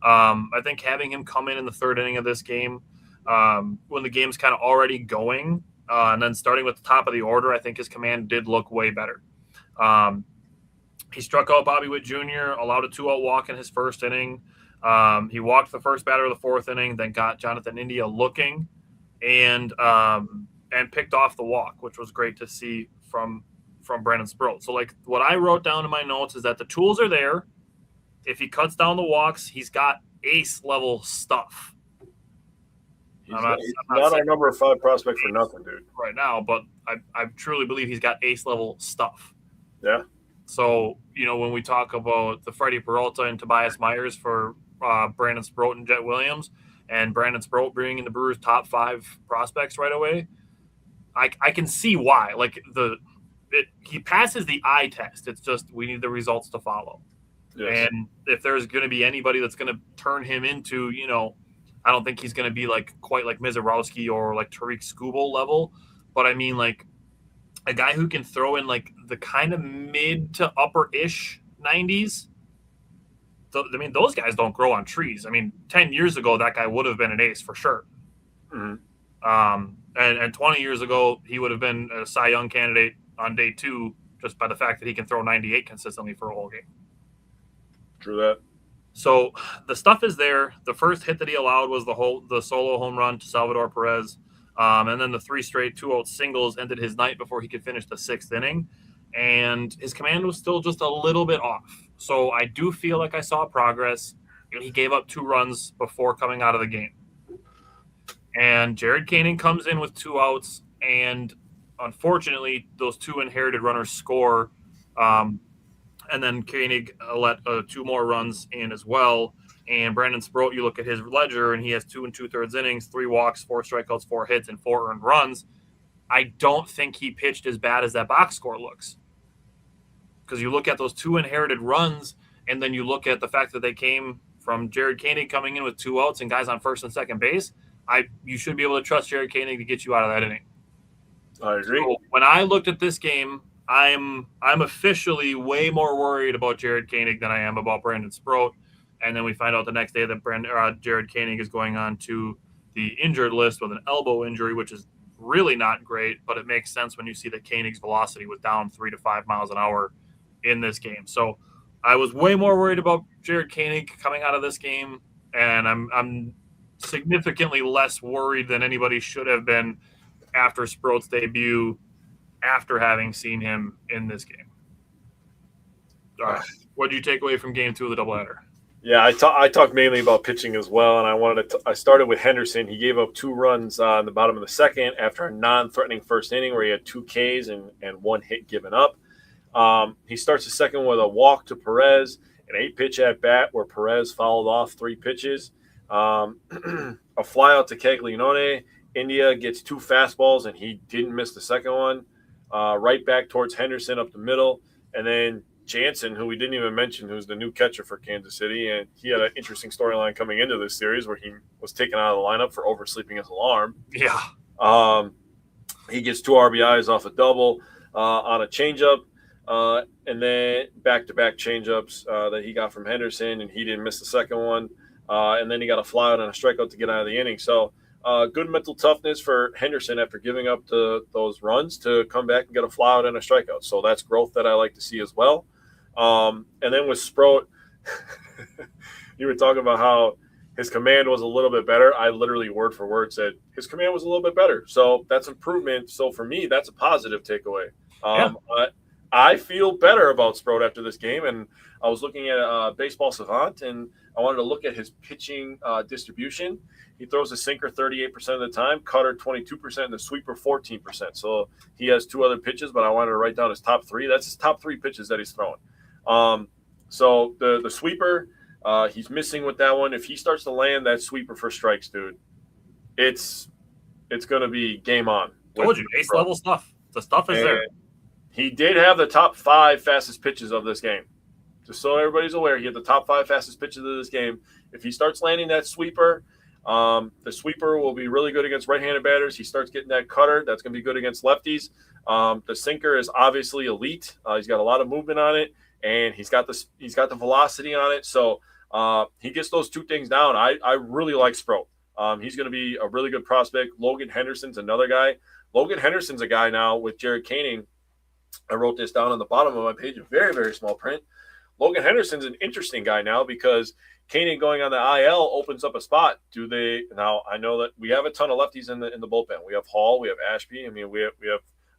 I think having him come in the third inning of this game, when the game's kind of already going, and then starting with the top of the order, I think his command did look way better. He struck out Bobby Witt Jr., allowed a 2-out walk in his first inning. He walked the first batter of the fourth inning, then got Jonathan India looking and picked off the walk, which was great to see from Brandon Sproat. So, like, what I wrote down in my notes is that the tools are there. If he cuts down the walks, he's got ace-level stuff. He's not our number 5 prospect for nothing, dude. Right now, but I truly believe he's got ace-level stuff. Yeah. So, when we talk about the Freddie Peralta and Tobias Myers for Brandon Sproat and Jet Williams, and Brandon Sproat being in the Brewers' top 5 prospects right away, I can see why. Like, he passes the eye test. It's just we need the results to follow. Yes. And if there's going to be anybody that's going to turn him into, I don't think he's going to be quite like Mizorowski or like Tariq Skubal level, but I mean like a guy who can throw in like the kind of mid to upper-ish 90s. So, I mean, those guys don't grow on trees. I mean, 10 years ago, that guy would have been an ace for sure. Mm-hmm. And 20 years ago, he would have been a Cy Young candidate on day 2 just by the fact that he can throw 98 consistently for a whole game. True that. So the stuff is there. The first hit that he allowed was the solo home run to Salvador Perez. And then the 3 straight 2-out singles ended his night before he could finish the 6th inning. And his command was still just a little bit off. So I do feel like I saw progress. He gave up 2 runs before coming out of the game. And Jared Koenig comes in with 2 outs. And unfortunately, those 2 inherited runners score. And then Koenig let 2 more runs in as well. And Brandon Sproat, you look at his ledger, and he has 2 2/3 innings, 3 walks, 4 strikeouts, 4 hits, and 4 earned runs. I don't think he pitched as bad as that box score looks. Because you look at those 2 inherited runs, and then you look at the fact that they came from Jared Koenig coming in with 2 outs and guys on first and second base. You should be able to trust Jared Koenig to get you out of that inning. I agree. So when I looked at this game, I'm officially way more worried about Jared Koenig than I am about Brandon Sproat. And then we find out the next day that Jared Koenig is going on to the injured list with an elbow injury, which is really not great, but it makes sense when you see that Koenig's velocity was down 3 to 5 miles an hour in this game. So I was way more worried about Jared Koenig coming out of this game, and I'm significantly less worried than anybody should have been after Sproat's debut, after having seen him in this game. All right. What did you take away from game 2 of the doubleheader? Yeah, I talked mainly about pitching as well, and I started with Henderson. He gave up 2 runs on the bottom of the second after a non-threatening first inning where he had 2 Ks and 1 hit given up. He starts the second with a walk to Perez, an 8-pitch at bat where Perez fouled off 3 pitches, a flyout to Caglianone. India gets 2 fastballs, and he didn't miss the second one. Right back towards Henderson up the middle, and then Jansen, who we didn't even mention, who's the new catcher for Kansas City, and he had an interesting storyline coming into this series where he was taken out of the lineup for oversleeping his alarm. Yeah. He gets 2 RBIs off a double on a changeup, and then back-to-back changeups that he got from Henderson, and he didn't miss the second one. And then he got a flyout and a strikeout to get out of the inning. So good mental toughness for Henderson after giving up those runs to come back and get a flyout and a strikeout. So that's growth that I like to see as well. And then with Sproat, you were talking about how his command was a little bit better. I literally word for word said his command was a little bit better. So that's improvement. So for me, that's a positive takeaway. I feel better about Sproat after this game. And I was looking at Baseball Savant, and I wanted to look at his pitching distribution. He throws a sinker 38% of the time, cutter 22%, and the sweeper 14%. So he has 2 other pitches, but I wanted to write down his top 3. That's his top 3 pitches that he's throwing. So the sweeper, he's missing with that one. If he starts to land that sweeper for strikes, dude, it's going to be game on. Told you, ace level stuff. The stuff is there. He did have the top 5 fastest pitches of this game. Just so everybody's aware, he had the top 5 fastest pitches of this game. If he starts landing that sweeper, the sweeper will be really good against right-handed batters. He starts getting that cutter. That's going to be good against lefties. The sinker is obviously elite. He's got a lot of movement on it, and he's got the velocity on it. So he gets those 2 things down. I really like Sproat. He's going to be a really good prospect. Logan Henderson's another guy. Logan Henderson's a guy now with Jared Koenig. I wrote this down on the bottom of my page, a very, very small print. Logan Henderson's an interesting guy now because Koenig going on the IL opens up a spot. Now I know that we have a ton of lefties in the bullpen. We have Hall, we have Ashby. I mean, we have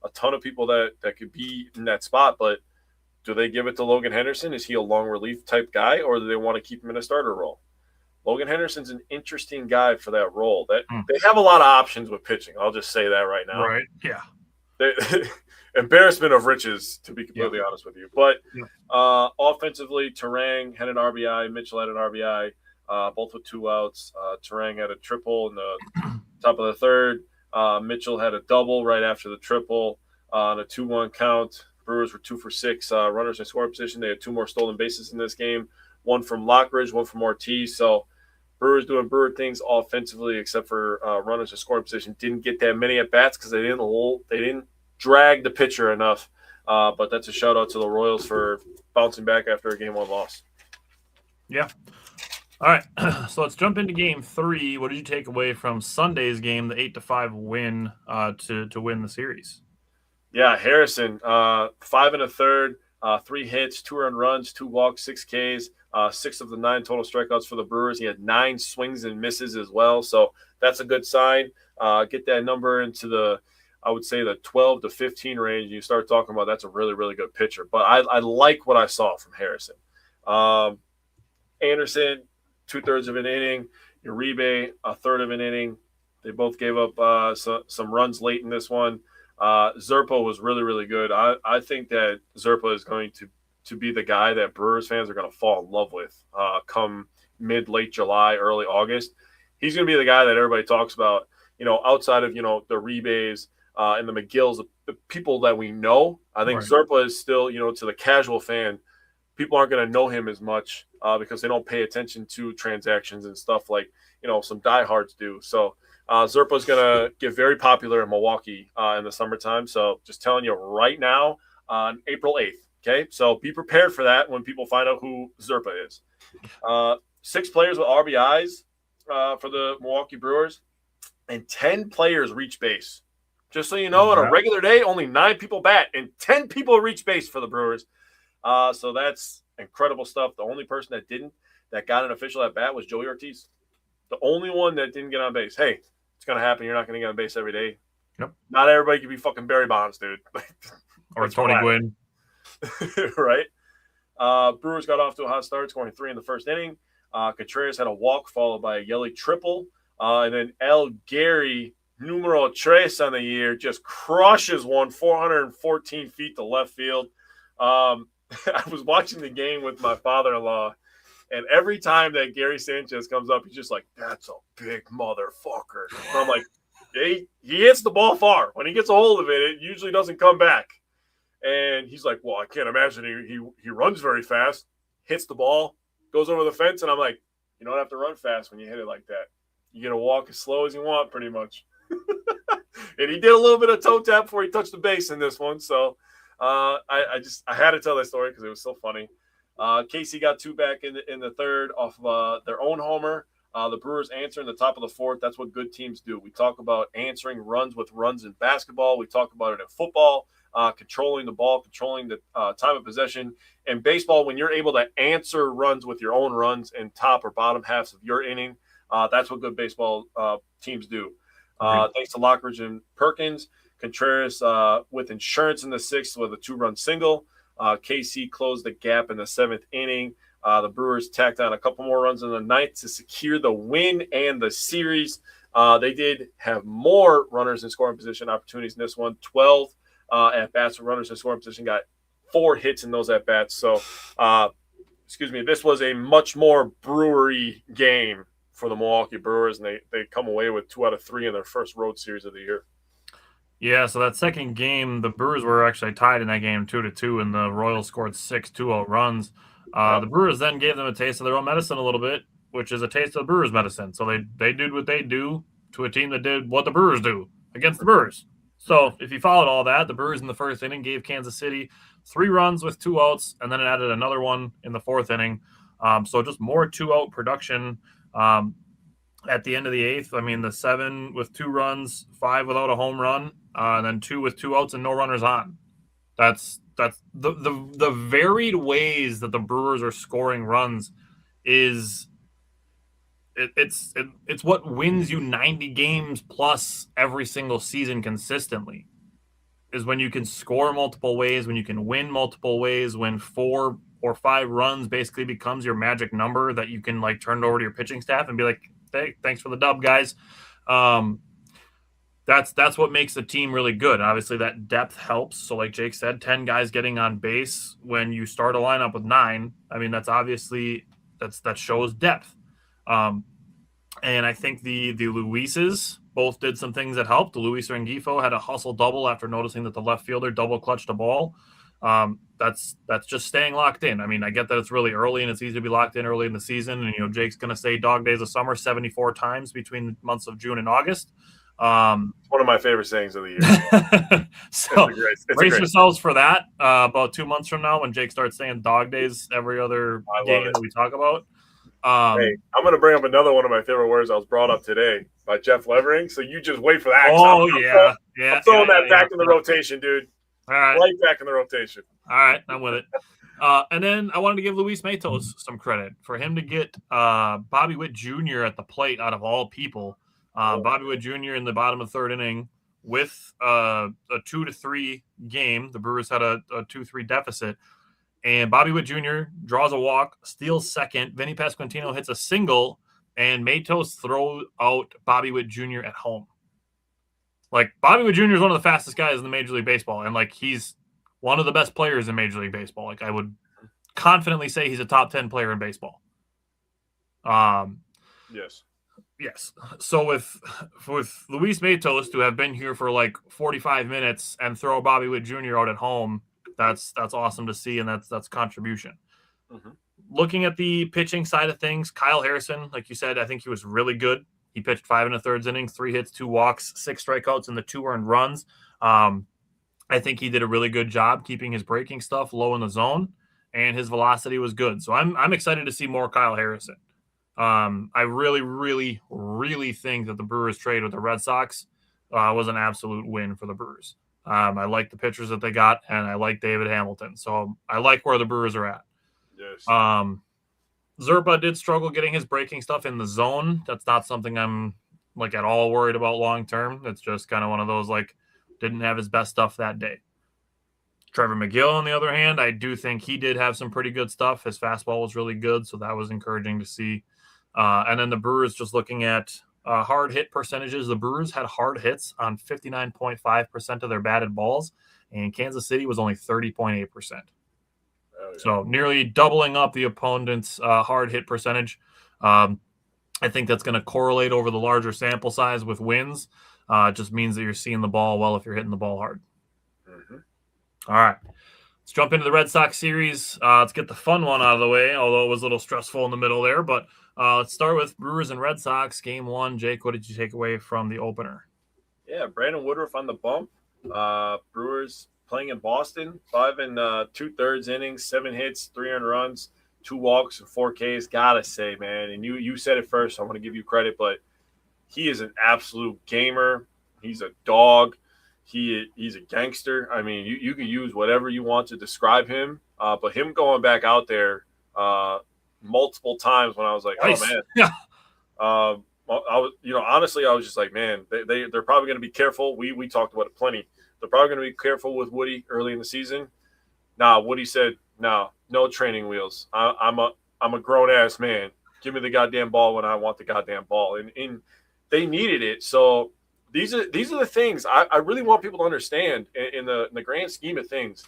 a ton of people that could be in that spot, but do they give it to Logan Henderson? Is he a long relief type guy, or do they want to keep him in a starter role? Logan Henderson's an interesting guy for that role. They have a lot of options with pitching. I'll just say that right now. Right. Yeah. Embarrassment of riches, to be completely honest with you. But offensively, Terang had an RBI. Mitchell had an RBI, both with 2 outs. Terang had a triple in the top of the third. Mitchell had a double right after the triple on a 2-1 count. Brewers were 2 for 6 runners in scoring position. They had 2 more stolen bases in this game, 1 from Lockridge, 1 from Ortiz. So Brewers doing Brewer things offensively, except for runners in scoring position. Didn't get that many at bats because they didn't drag the pitcher enough. But that's a shout out to the Royals for bouncing back after a game 1 loss. Yeah. All right. So let's jump into game 3. What did you take away from Sunday's game, the 8-5 win to win the series? Yeah, Harrison, 5 1/3, 3 hits, 2 earned runs, 2 walks, 6 Ks, 6 of the 9 total strikeouts for the Brewers. He had 9 swings and misses as well, so that's a good sign. Get that number into the 12 to 15 range. You start talking about that's a really, really good pitcher. But I like what I saw from Harrison. Anderson, 2/3 of an inning. Uribe, 1/3 of an inning. They both gave up some runs late in this one. Zerpa was really, really good. I think that Zerpa is going to be the guy that Brewers fans are going to fall in love with come late July, early August. He's going to be the guy that everybody talks about, outside of, the Rebes and the McGills, the people that we know. I think right. Zerpa is still, to the casual fan, people aren't going to know him as much because they don't pay attention to transactions and stuff like, some diehards do. So Zerpa is going to get very popular in Milwaukee in the summertime. So just telling you right now on April 8th. Okay, so be prepared for that when people find out who Zerpa is. 6 players with RBIs for the Milwaukee Brewers, and 10 players reach base. Just so you know, on a regular day, only 9 people bat, and 10 people reach base for the Brewers. So that's incredible stuff. The only person that got an official at bat was Joey Ortiz. The only one that didn't get on base. Hey, it's going to happen. You're not going to get on base every day. Yep. Not everybody can be fucking Barry Bonds, dude. Or Tony Gwynn. Right? Brewers got off to a hot start, scoring 3 in the first inning. Contreras had a walk followed by a Yelly triple. And then El Gary, numero 3 on the year, just crushes one 414 feet to left field. I was watching the game with my father-in-law, and every time that Gary Sanchez comes up, he's just like, that's a big motherfucker. And I'm like, he hits the ball far. When he gets a hold of it, it usually doesn't come back. And he's like, well, I can't imagine he runs very fast, hits the ball, goes over the fence. And I'm like, you don't have to run fast when you hit it like that. You get to walk as slow as you want, pretty much. And he did a little bit of toe tap before he touched the base in this one. So I had to tell that story because it was so funny. Casey got 2 back in the third off of their own homer. The Brewers answer in the top of the fourth. That's what good teams do. We talk about answering runs with runs in basketball. We talk about it in football, controlling the ball, controlling the time of possession. In baseball, when you're able to answer runs with your own runs in top or bottom halves of your inning, that's what good baseball teams do. Thanks to Lockridge and Perkins. Contreras with insurance in the 6th with a 2-run single. KC closed the gap in the 7th inning. The Brewers tacked on a couple more runs in the 9th to secure the win and the series. They did have more runners in scoring position opportunities in this one. 12 at-bats with runners in scoring position, got 4 hits in those at-bats. So, this was a much more brewery game for the Milwaukee Brewers, and they come away with 2 out of 3 in their first road series of the year. Yeah, so that second game, the Brewers were actually tied in that game 2-2, and the Royals scored 6 2-0 runs. The Brewers then gave them a taste of their own medicine a little bit, which is a taste of the Brewers' medicine. So they did what they do to a team that did what the Brewers do against the Brewers. So if you followed all that, the Brewers in the first inning gave Kansas City 3 runs with 2 outs, and then it added another one in the 4th inning. So just more 2-out production at the end of the 8th. I mean, the 7 with 2 runs, 5 without a home run, and then 2 with 2 outs and no runners on. That's the varied ways that the Brewers are scoring runs is it's what wins you 90 games plus every single season consistently, is when you can score multiple ways, when you can win multiple ways, when 4 or 5 runs basically becomes your magic number that you can like turn it over to your pitching staff and be like, hey, thanks for the dub, guys. That's what makes the team really good. Obviously, that depth helps. So, like Jake said, 10 guys getting on base when you start a lineup with 9. I mean, that's obviously that shows depth. And I think the Luises both did some things that helped. The Luis Rengifo had a hustle double after noticing that the left fielder double clutched a ball. That's just staying locked in. I mean, I get that it's really early and it's easy to be locked in early in the season. And Jake's going to say dog days of summer 74 times between the months of June and August. It's one of my favorite sayings of the year. So brace yourselves for that about 2 months from now when Jake starts saying dog days every other game that we talk about. Hey, I'm going to bring up another one of my favorite words that was brought up today by Jeff Levering. So you just wait for that. Oh, I'm throwing that back in the rotation, dude. All right. Right back in the rotation. All right, I'm with it. And then I wanted to give Luis Matos some credit for him to get Bobby Witt Jr. at the plate out of all people. Bobby Witt Jr. in the bottom of the 3rd inning with a 2-3 game. The Brewers had a 2-3 deficit. And Bobby Witt Jr. draws a walk, steals second. Vinny Pasquantino hits a single, and Matos throws out Bobby Witt Jr. at home. Like, Bobby Witt Jr. is one of the fastest guys in the Major League Baseball, and, like, he's one of the best players in Major League Baseball. Like, I would confidently say he's a top 10 player in baseball. Yes. So with Luis Matos to have been here for like 45 minutes and throw Bobby Witt Jr. out at home, that's awesome to see, and that's contribution. Mm-hmm. Looking at the pitching side of things, Kyle Harrison, like you said, I think he was really good. He pitched 5 1/3 innings, 3 hits, 2 walks, 6 strikeouts, and the 2 earned runs. I think he did a really good job keeping his breaking stuff low in the zone, and his velocity was good. So I'm excited to see more Kyle Harrison. I really, really, really think that the Brewers trade with the Red Sox was an absolute win for the Brewers. I like the pitchers that they got, and I like David Hamilton. So I like where the Brewers are at. Yes. Zerpa did struggle getting his breaking stuff in the zone. That's not something I'm like at all worried about long term. It's just kind of one of those like didn't have his best stuff that day. Trevor McGill, on the other hand, I do think he did have some pretty good stuff. His fastball was really good, so that was encouraging to see. And then the Brewers, just looking at hard hit percentages, the Brewers had hard hits on 59.5% of their batted balls, and Kansas City was only 30.8%. So nearly doubling up the opponent's hard hit percentage. I think that's going to correlate over the larger sample size with wins. It just means that you're seeing the ball well if you're hitting the ball hard. All right. Let's jump into the Red Sox series. Let's get the fun one out of the way, although it was a little stressful in the middle there. But let's start with Brewers and Red Sox. Game 1. Jake, what did you take away from the opener? Yeah, Brandon Woodruff on the bump. Brewers playing in Boston, 5 and 2/3 innings, 7 hits, 3 earned runs, 2 walks, and 4 Ks. Gotta say, man, and you said it first, so I want to give you credit, but he is an absolute gamer. He's a dog. He's a gangster. I mean, you can use whatever you want to describe him, but him going back out there multiple times when I was like, nice. Oh man, yeah. I was, honestly, I was just like, man, they're probably going to be careful. We talked about it plenty. They're probably going to be careful with Woody early in the season. Nah, Woody said, no training wheels. I'm a grown ass man. Give me the goddamn ball when I want the goddamn ball, and they needed it. So. These are the things I really want people to understand in the grand scheme of things.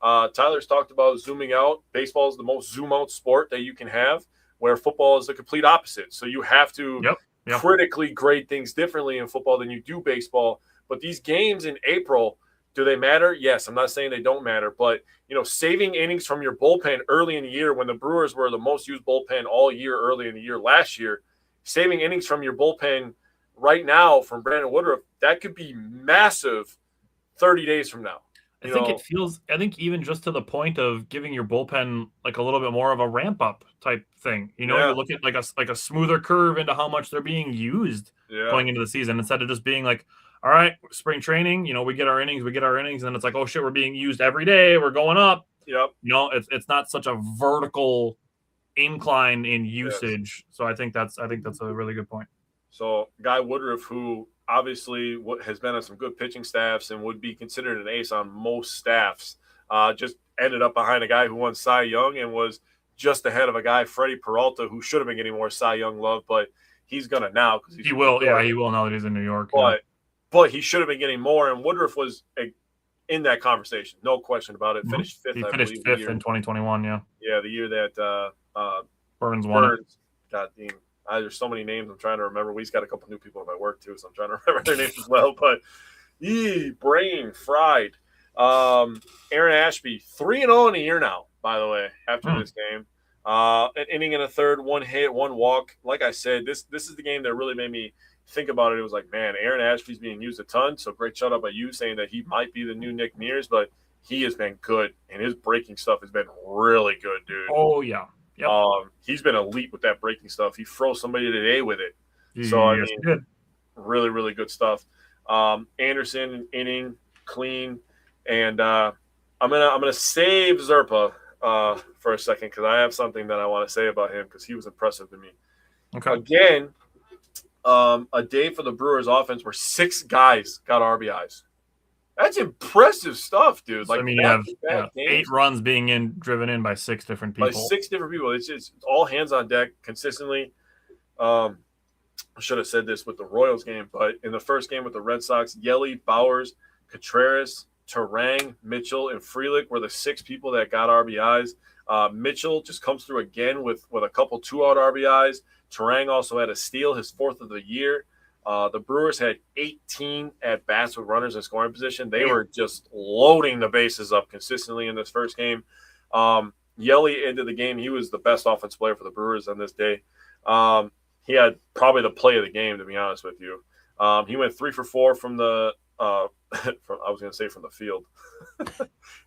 Tyler's talked about zooming out. Baseball is the most zoom out sport that you can have, where football is the complete opposite. So you have to critically grade things differently in football than you do baseball. But these games in April, do they matter? Yes, I'm not saying they don't matter. But, saving innings from your bullpen early in the year when the Brewers were the most used bullpen all year early in the year last year, saving innings from your bullpen right now from Brandon Woodruff, that could be massive 30 days from now. I think even just to the point of giving your bullpen like a little bit more of a ramp up type thing. You look at like a smoother curve into how much they're being used going into the season instead of just being like, all right, spring training, we get our innings, and it's like, oh shit, we're being used every day, we're going up. Yep. It's not such a vertical incline in usage. Yes. So I think that's a really good point. So, Guy Woodruff, who obviously has been on some good pitching staffs and would be considered an ace on most staffs, just ended up behind a guy who won Cy Young and was just ahead of a guy, Freddie Peralta, who should have been getting more Cy Young love, but he's going to now. He will now that he's in New York. But he should have been getting more, and Woodruff was in that conversation, no question about it. Finished fifth. He finished fifth in 2021, yeah. Yeah, the year that Burns won it. God damn. There's so many names I'm trying to remember. We've got a couple new people at my work too, so I'm trying to remember their names as well. But brain fried. Aaron Ashby, 3-0 in a year now, by the way, after this game. An inning and a third, 1 hit, 1 walk. Like I said, this is the game that really made me think about it. It was like, man, Aaron Ashby's being used a ton. So great shout out by you saying that he might be the new Nick Mears, but he has been good, and his breaking stuff has been really good, dude. Oh, yeah. Yep. He's been elite with that breaking stuff. He froze somebody today with it. So I mean, really, really good stuff. Anderson inning clean, and I'm gonna save Zerpa for a second because I have something that I want to say about him because he was impressive to me. Okay. Again, a day for the Brewers offense where 6 guys got RBIs. That's impressive stuff, dude. Like, you have 8 runs being driven in by 6 different people. By 6 different people. It's just all hands on deck consistently. I should have said this with the Royals game, but in the first game with the Red Sox, Yelly, Bowers, Contreras, Terang, Mitchell, and Frelick were the 6 people that got RBIs. Mitchell just comes through again with a couple 2-out RBIs. Terang also had a steal, his 4th of the year. The Brewers had 18 at-bats with runners in scoring position. They were just loading the bases up consistently in this first game. Yelly ended the game. He was the best offensive player for the Brewers on this day. He had probably the play of the game, to be honest with you. He went 3 for 4 from the from the field.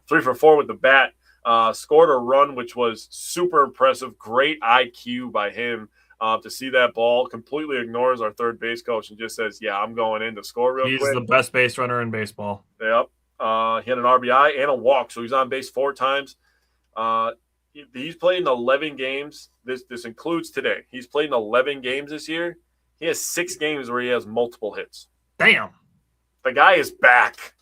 3 for 4 with the bat. Scored a run, which was super impressive. Great IQ by him. To see that ball, completely ignores our third base coach and just says, yeah, I'm going in to score real quick. He's the best base runner in baseball. Yep. He had an RBI and a walk, so he's on base 4 times. He's played in 11 games. This includes today. He's played in 11 games this year. He has 6 games where he has multiple hits. Damn. The guy is back.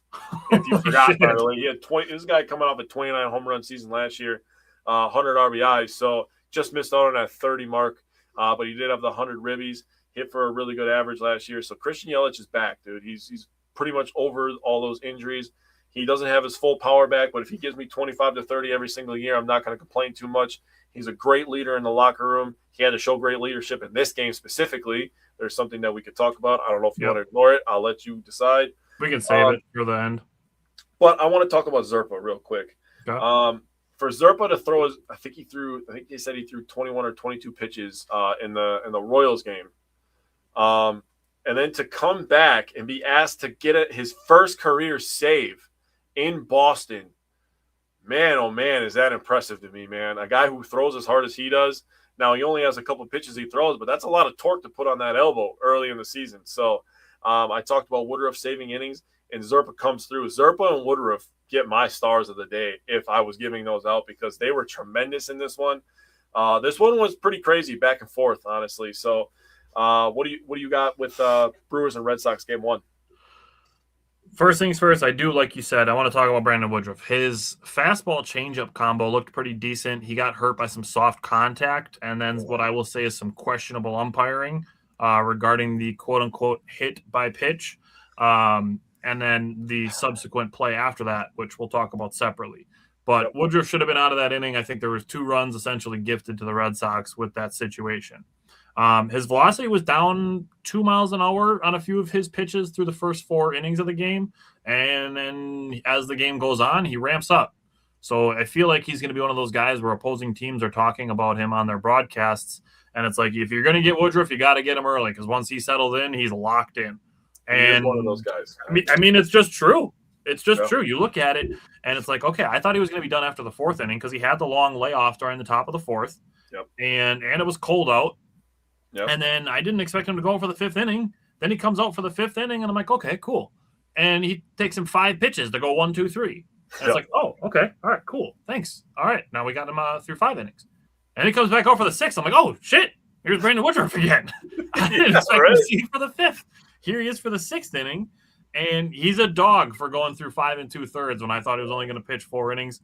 If you forgot, by the way. He had this guy coming off a 29 home run season last year, 100 RBIs. So just missed out on that 30 mark. But he did have the 100 ribbies, hit for a really good average last year. So Christian Yelich is back, dude. He's pretty much over all those injuries. He doesn't have his full power back, but if he gives me 25 to 30 every single year, I'm not going to complain too much. He's a great leader in the locker room. He had to show great leadership in this game specifically. There's something that we could talk about. I don't know if you want to ignore it. I'll let you decide. We can save it for the end. But I want to talk about Zerpa real quick. Okay. For Zerpa to throw, I think they said he threw 21 or 22 pitches in the Royals game. And then to come back and be asked to get his first career save in Boston, man, oh man, is that impressive to me, man. A guy who throws as hard as he does. Now, he only has a couple pitches he throws, but that's a lot of torque to put on that elbow early in the season. So I talked about Woodruff saving innings, and Zerpa comes through. Zerpa and Woodruff get my stars of the day if I was giving those out, because they were tremendous in this one. This one was pretty crazy back and forth, honestly. So what do you got with Brewers and Red Sox game 1? First things first, I do, like you said, I want to talk about Brandon Woodruff. His fastball changeup combo looked pretty decent. He got hurt by some soft contact, and then what I will say is some questionable umpiring regarding the quote-unquote hit by pitch, and then the subsequent play after that, which we'll talk about separately. But Woodruff should have been out of that inning. I think there was 2 runs essentially gifted to the Red Sox with that situation. His velocity was down 2 miles an hour on a few of his pitches through the first 4 innings of the game. And then as the game goes on, he ramps up. So I feel like he's going to be one of those guys where opposing teams are talking about him on their broadcasts. And it's like, if you're going to get Woodruff, you got to get him early, because once he settles in, he's locked in. And he's one of those guys. I mean, it's just true. It's just true. You look at it, and it's like, okay, I thought he was going to be done after the 4th inning because he had the long layoff during the top of the 4th. Yep. And it was cold out. Yep. And then I didn't expect him to go for the 5th inning. Then he comes out for the 5th inning, and I'm like, okay, cool. And he takes him 5 pitches to go 1, 2, 3. And it's like, oh, okay, all right, cool, thanks. All right, now we got him through 5 innings. And he comes back out for the 6th. I'm like, oh, shit, here's Brandon Woodruff again. I didn't expect him to see for the 5th. Here he is for the 6th inning, and he's a dog for going through 5 2/3 when I thought he was only going to pitch 4 innings.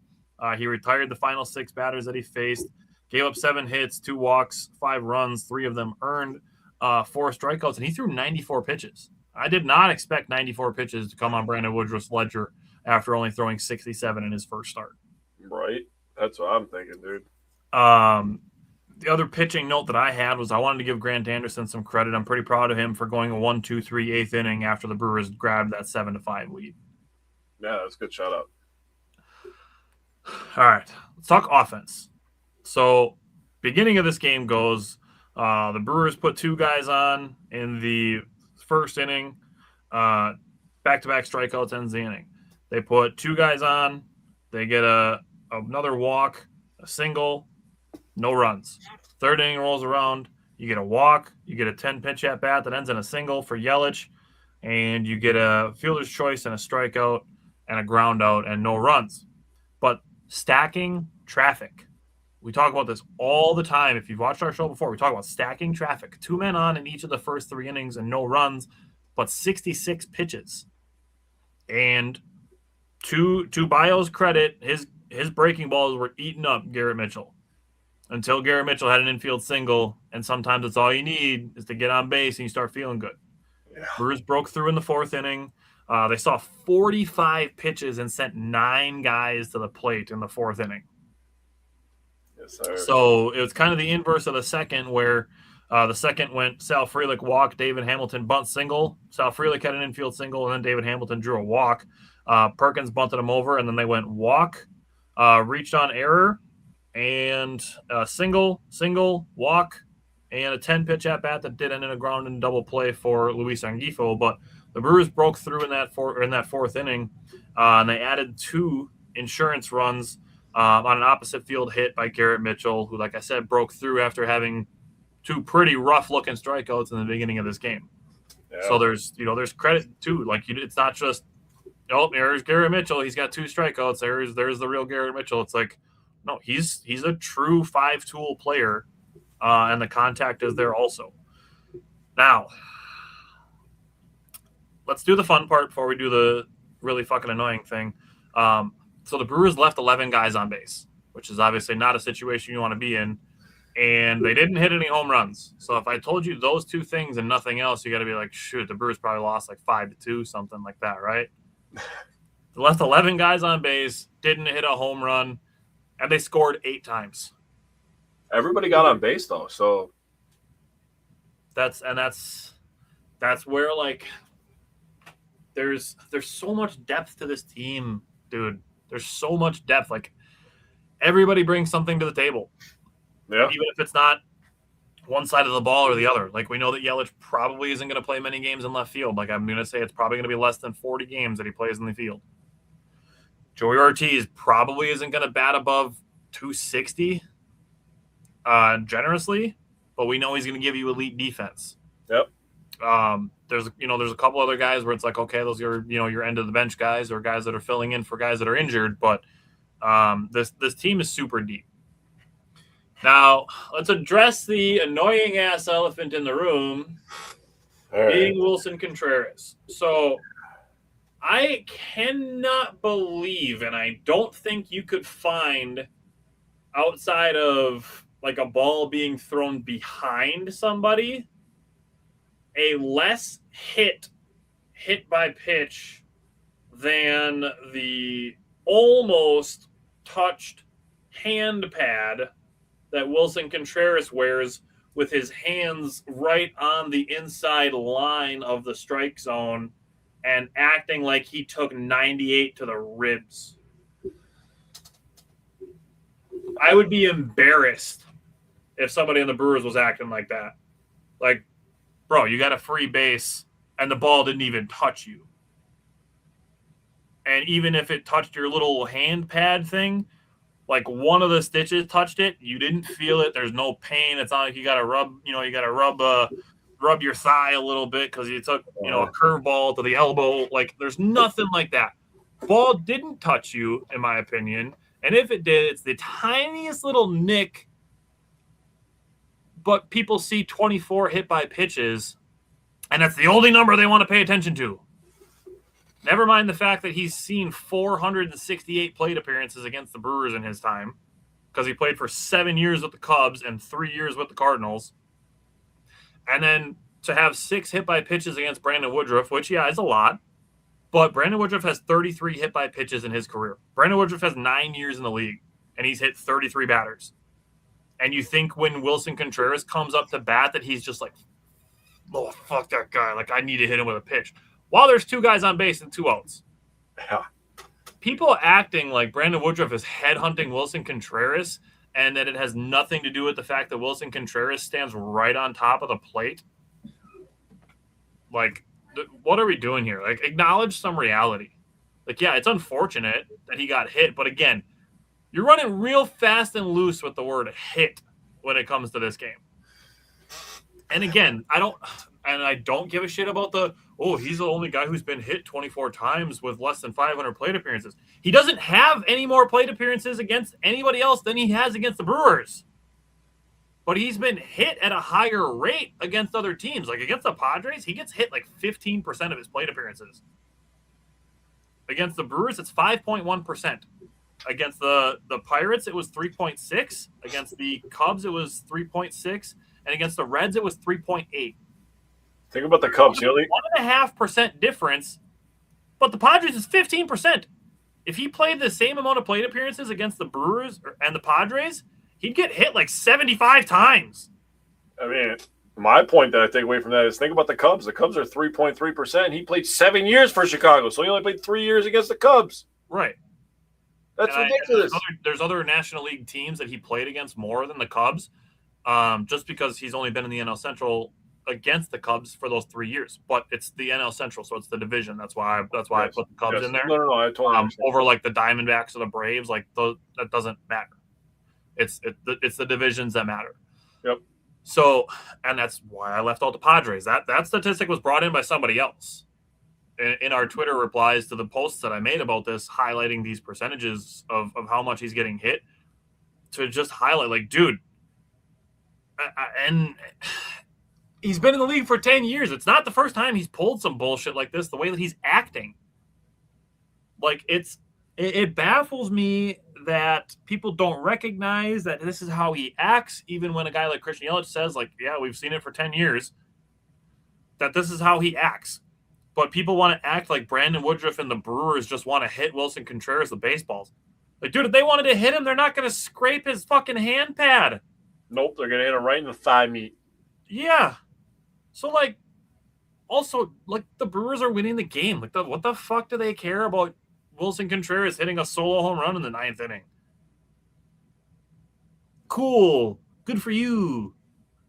He retired the final 6 batters that he faced. Gave up 7 hits, 2 walks, 5 runs, 3 of them earned, 4 strikeouts, and he threw 94 pitches. I did not expect 94 pitches to come on Brandon Woodruff's ledger after only throwing 67 in his first start. Right. That's what I'm thinking, dude. The other pitching note that I had was I wanted to give Grant Anderson some credit. I'm pretty proud of him for going a 1, 2, 3, 8th inning after the Brewers grabbed that 7-5 lead. Yeah, that's a good shout out. All right, let's talk offense. So, beginning of this game goes, the Brewers put 2 guys on in the first inning. Back-to-back strikeouts ends the inning. They put 2 guys on. They get another walk, a single, no runs. 3rd inning rolls around. You get a walk. You get a 10-pitch at-bat that ends in a single for Yelich. And you get a fielder's choice and a strikeout and a ground out and no runs. But stacking traffic. We talk about this all the time. If you've watched our show before, we talk about stacking traffic. 2 men on in each of the first 3 innings and no runs, but 66 pitches. And to Bio's credit, his breaking balls were eating up Garrett Mitchell until Garrett Mitchell had an infield single, and sometimes it's all you need is to get on base and you start feeling good. Yeah. Brewers broke through in the 4th inning. They saw 45 pitches and sent 9 guys to the plate in the 4th inning. Yes, sir. So it was kind of the inverse of the second, where the second went Sal Frelick walk, David Hamilton bunt single. Sal Frelick had an infield single, and then David Hamilton drew a walk. Perkins bunted him over, and then they went walk, reached on error, and single, walk, and a 10-pitch at-bat that did end in a ground and double play for Luis Angifo. But the Brewers broke through in that 4th inning, and they added 2 insurance runs on an opposite field hit by Garrett Mitchell, who, like I said, broke through after having 2 pretty rough-looking strikeouts in the beginning of this game. Yeah. So there's credit too. Like, it's not just, there's Garrett Mitchell. He's got 2 strikeouts. There's the real Garrett Mitchell. It's like, no, he's a true 5-tool player, and the contact is there also. Now, let's do the fun part before we do the really fucking annoying thing. So the Brewers left 11 guys on base, which is obviously not a situation you want to be in, and they didn't hit any home runs. So if I told you those 2 things and nothing else, you got to be like, shoot, the Brewers probably lost like 5-2, something like that, right? They left 11 guys on base, didn't hit a home run, and they scored 8 times. Everybody got on base though, so that's where, like, there's so much depth to this team, dude. There's so much depth. Like, everybody brings something to the table. Yeah. Even if it's not one side of the ball or the other. Like, we know that Yelich probably isn't going to play many games in left field. Like, I'm going to say it's probably going to be less than 40 games that he plays in the field. Joey Ortiz probably isn't going to bat above 260 generously, but we know he's going to give you elite defense. Yep. There's a couple other guys where it's like, okay, those are, your end of the bench guys or guys that are filling in for guys that are injured, but this team is super deep. Now, let's address the annoying ass elephant in the room, being Wilson Contreras. So I cannot believe, and I don't think you could find outside of like a ball being thrown behind somebody, a less hit by pitch than the almost touched hand pad that Wilson Contreras wears with his hands right on the inside line of the strike zone and acting like he took 98 to the ribs. I would be embarrassed if somebody in the Brewers was acting like that. Like, bro, you got a free base and the ball didn't even touch you. And even if it touched your little hand pad thing, like one of the stitches touched it, you didn't feel it. There's no pain. It's not like you got to rub your thigh a little bit because you took, a curveball to the elbow. Like, there's nothing like that. Ball didn't touch you, in my opinion. And if it did, it's the tiniest little nick. But people see 24 hit by pitches, and that's the only number they want to pay attention to. Never mind the fact that he's seen 468 plate appearances against the Brewers in his time, because he played for 7 years with the Cubs and 3 years with the Cardinals. And then to have 6 hit by pitches against Brandon Woodruff, which, yeah, is a lot. But Brandon Woodruff has 33 hit by pitches in his career. Brandon Woodruff has 9 years in the league, and he's hit 33 batters. And you think when Wilson Contreras comes up to bat that he's just like, oh, fuck that guy. Like, I need to hit him with a pitch. While there's 2 guys on base and 2 outs. Yeah. People acting like Brandon Woodruff is headhunting Wilson Contreras and that it has nothing to do with the fact that Wilson Contreras stands right on top of the plate. Like, what are we doing here? Like, acknowledge some reality. Like, yeah, it's unfortunate that he got hit, but again, you're running real fast and loose with the word hit when it comes to this game. And again, I don't give a shit about he's the only guy who's been hit 24 times with less than 500 plate appearances. He doesn't have any more plate appearances against anybody else than he has against the Brewers. But he's been hit at a higher rate against other teams. Like, against the Padres, he gets hit like 15% of his plate appearances. Against the Brewers, it's 5.1%. Against the Pirates, it was 3.6. Against the Cubs, it was 3.6. And against the Reds, it was 3.8. Think about the Cubs. 1.5% difference, but the Padres is 15%. If he played the same amount of plate appearances against the Brewers and the Padres, he'd get hit like 75 times. I mean, my point that I take away from that is think about the Cubs. The Cubs are 3.3%. He played 7 years for Chicago, so he only played 3 years against the Cubs. Right. That's ridiculous. There's other National League teams that he played against more than the Cubs, just because he's only been in the NL Central against the Cubs for those 3 years. But it's the NL Central, so it's the division. That's why I put the Cubs in there. No, I totally understand. Over like the Diamondbacks or the Braves, like that doesn't matter. It's the divisions that matter. Yep. So, and that's why I left out the Padres. That statistic was brought in by somebody else. In our Twitter replies to the posts that I made about this, highlighting these percentages of how much he's getting hit, to just highlight, like, dude, and he's been in the league for 10 years. It's not the first time he's pulled some bullshit like this, the way that he's acting. Like, it baffles me that people don't recognize that this is how he acts, even when a guy like Christian Yelich says, like, yeah, we've seen it for 10 years, that this is how he acts. But people want to act like Brandon Woodruff and the Brewers just want to hit Wilson Contreras with baseballs. Like, dude, if they wanted to hit him, they're not going to scrape his fucking hand pad. Nope, they're going to hit him right in the thigh meat. Yeah. So, like, also, like, the Brewers are winning the game. Like, what the fuck do they care about Wilson Contreras hitting a solo home run in the 9th inning? Cool. Good for you.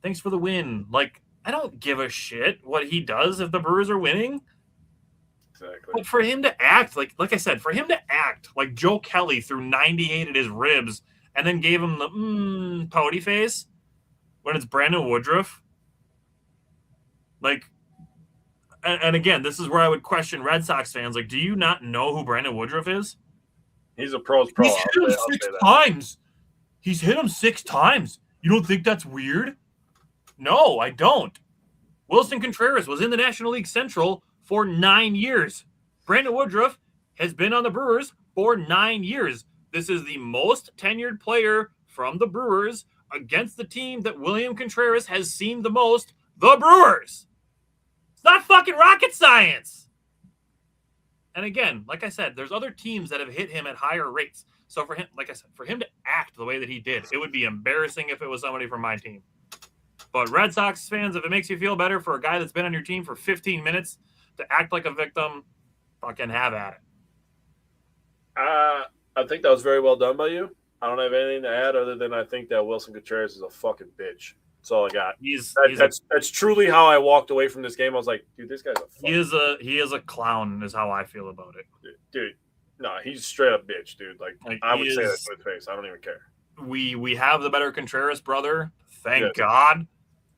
Thanks for the win. Like, I don't give a shit what he does if the Brewers are winning. Exactly. But for him to act, like I said, for him to act like Joe Kelly threw 98 at his ribs and then gave him the pouty face when it's Brandon Woodruff. Like, and again, this is where I would question Red Sox fans. Like, do you not know who Brandon Woodruff is? He's a pro's pro. He's hit him 6 times. He's hit him 6 times. You don't think that's weird? No, I don't. Wilson Contreras was in the National League Central for 9 years. Brandon Woodruff has been on the Brewers for 9 years. This is the most tenured player from the Brewers against the team that William Contreras has seen the most, the Brewers. It's not fucking rocket science. And again, like I said, there's other teams that have hit him at higher rates. So for him, like I said, for him to act the way that he did, it would be embarrassing if it was somebody from my team. But Red Sox fans, if it makes you feel better for a guy that's been on your team for 15 minutes to act like a victim, fucking have at it. I think that was very well done by you. I don't have anything to add other than I think that Wilson Contreras is a fucking bitch. That's all I got. That's truly how I walked away from this game. I was like, dude, this guy's a fucking he is a clown is how I feel about it. Dude, no, he's straight up bitch, dude. Like I would say that to his face. I don't even care. We have the better Contreras brother. Thank God.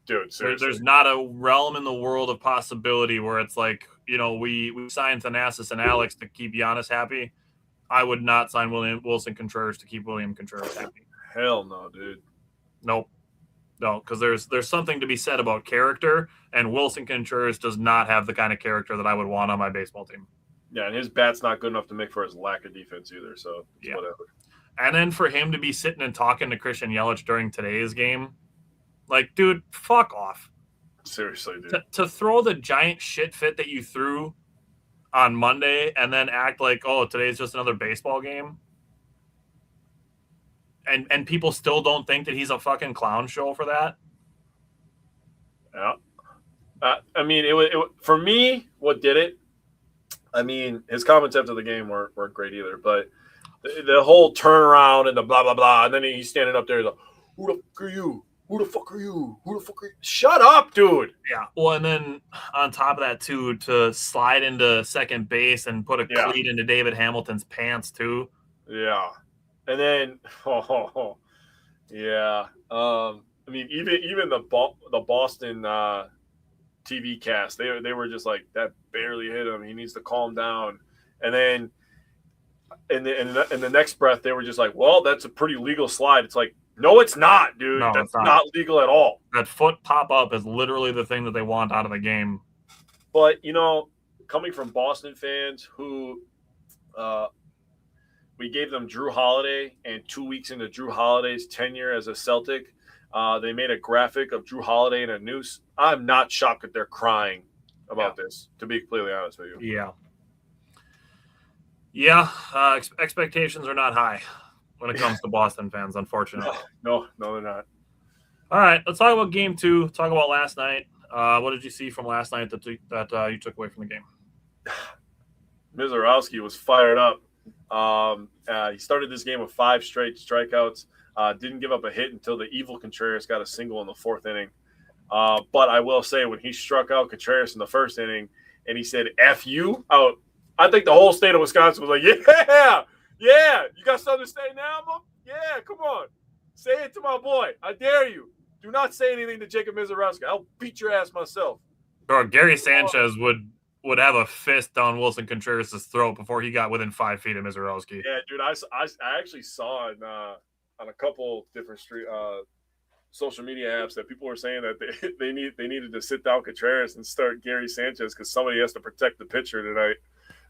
Dude, seriously. There's not a realm in the world of possibility where it's like, you know, we signed Thanasis and Alex to keep Giannis happy. I would not sign Wilson Contreras to keep William Contreras happy. Hell no, dude. Nope. No, because there's something to be said about character, and Wilson Contreras does not have the kind of character that I would want on my baseball team. Yeah, and his bat's not good enough to make for his lack of defense either, so yeah. Whatever. And then for him to be sitting and talking to Christian Yelich during today's game, like, dude, fuck off. Seriously, dude. To throw the giant shit fit that you threw on Monday and then act like, oh, today's just another baseball game. And people still don't think that he's a fucking clown show for that. Yeah. I mean, it for me, what did it? I mean, his comments after the game weren't great either, but the whole turnaround and the blah, blah, blah, and then he's standing up there like, who the fuck are you? Who the fuck are you? Who the fuck are you? Shut up, dude. Yeah. Well, and then on top of that, too, to slide into second base and put a cleat into David Hamilton's pants, too. Yeah. And then, yeah. I mean, even the Boston TV cast, they were just like, that barely hit him. He needs to calm down. And then in the next breath, they were just like, well, that's a pretty legal slide. It's like, no, it's not, dude. No, that's not legal at all. That foot pop-up is literally the thing that they want out of the game. But, you know, coming from Boston fans who we gave them Drew Holiday, and 2 weeks into Drew Holiday's tenure as a Celtic, they made a graphic of Drew Holiday in a noose. I'm not shocked that they're crying about this, to be completely honest with you. Yeah. Yeah, expectations are not high when it comes to Boston fans, unfortunately. No, they're not. All right, let's talk about game 2. Talk about last night. What did you see from last night that you took away from the game? Mizorowski was fired up. He started this game with 5 straight strikeouts. Didn't give up a hit until the evil Contreras got a single in the 4th inning. But I will say, when he struck out Contreras in the 1st inning and he said "F you" out, I think the whole state of Wisconsin was like, yeah, you got something to say now, Mom? Yeah, come on. Say it to my boy. I dare you. Do not say anything to Jacob Mizorowski. I'll beat your ass myself. Bro, Gary Sanchez would have a fist down Wilson Contreras' throat before he got within 5 feet of Mizorowski. Yeah, dude, I actually saw it on a couple different social media apps that people were saying that they needed to sit down Contreras and start Gary Sanchez because somebody has to protect the pitcher tonight.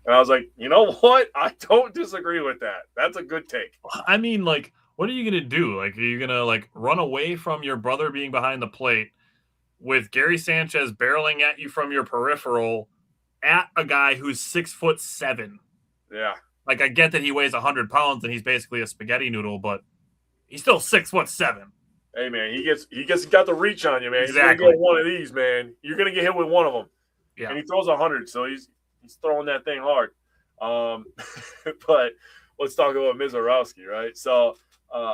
And I was like, you know what? I don't disagree with that. That's a good take. I mean, like, what are you going to do? Like, are you going to, like, run away from your brother being behind the plate with Gary Sanchez barreling at you from your peripheral at a guy who's 6'7"? Yeah. Like, I get that he weighs 100 pounds and he's basically a spaghetti noodle, but he's still 6'7". Hey, man, he got the reach on you, man. Exactly. You're going to get one of these, man. You're going to get hit with one of them. Yeah. And he throws 100, so he's throwing that thing hard. But let's talk about Mizorowski, right? So,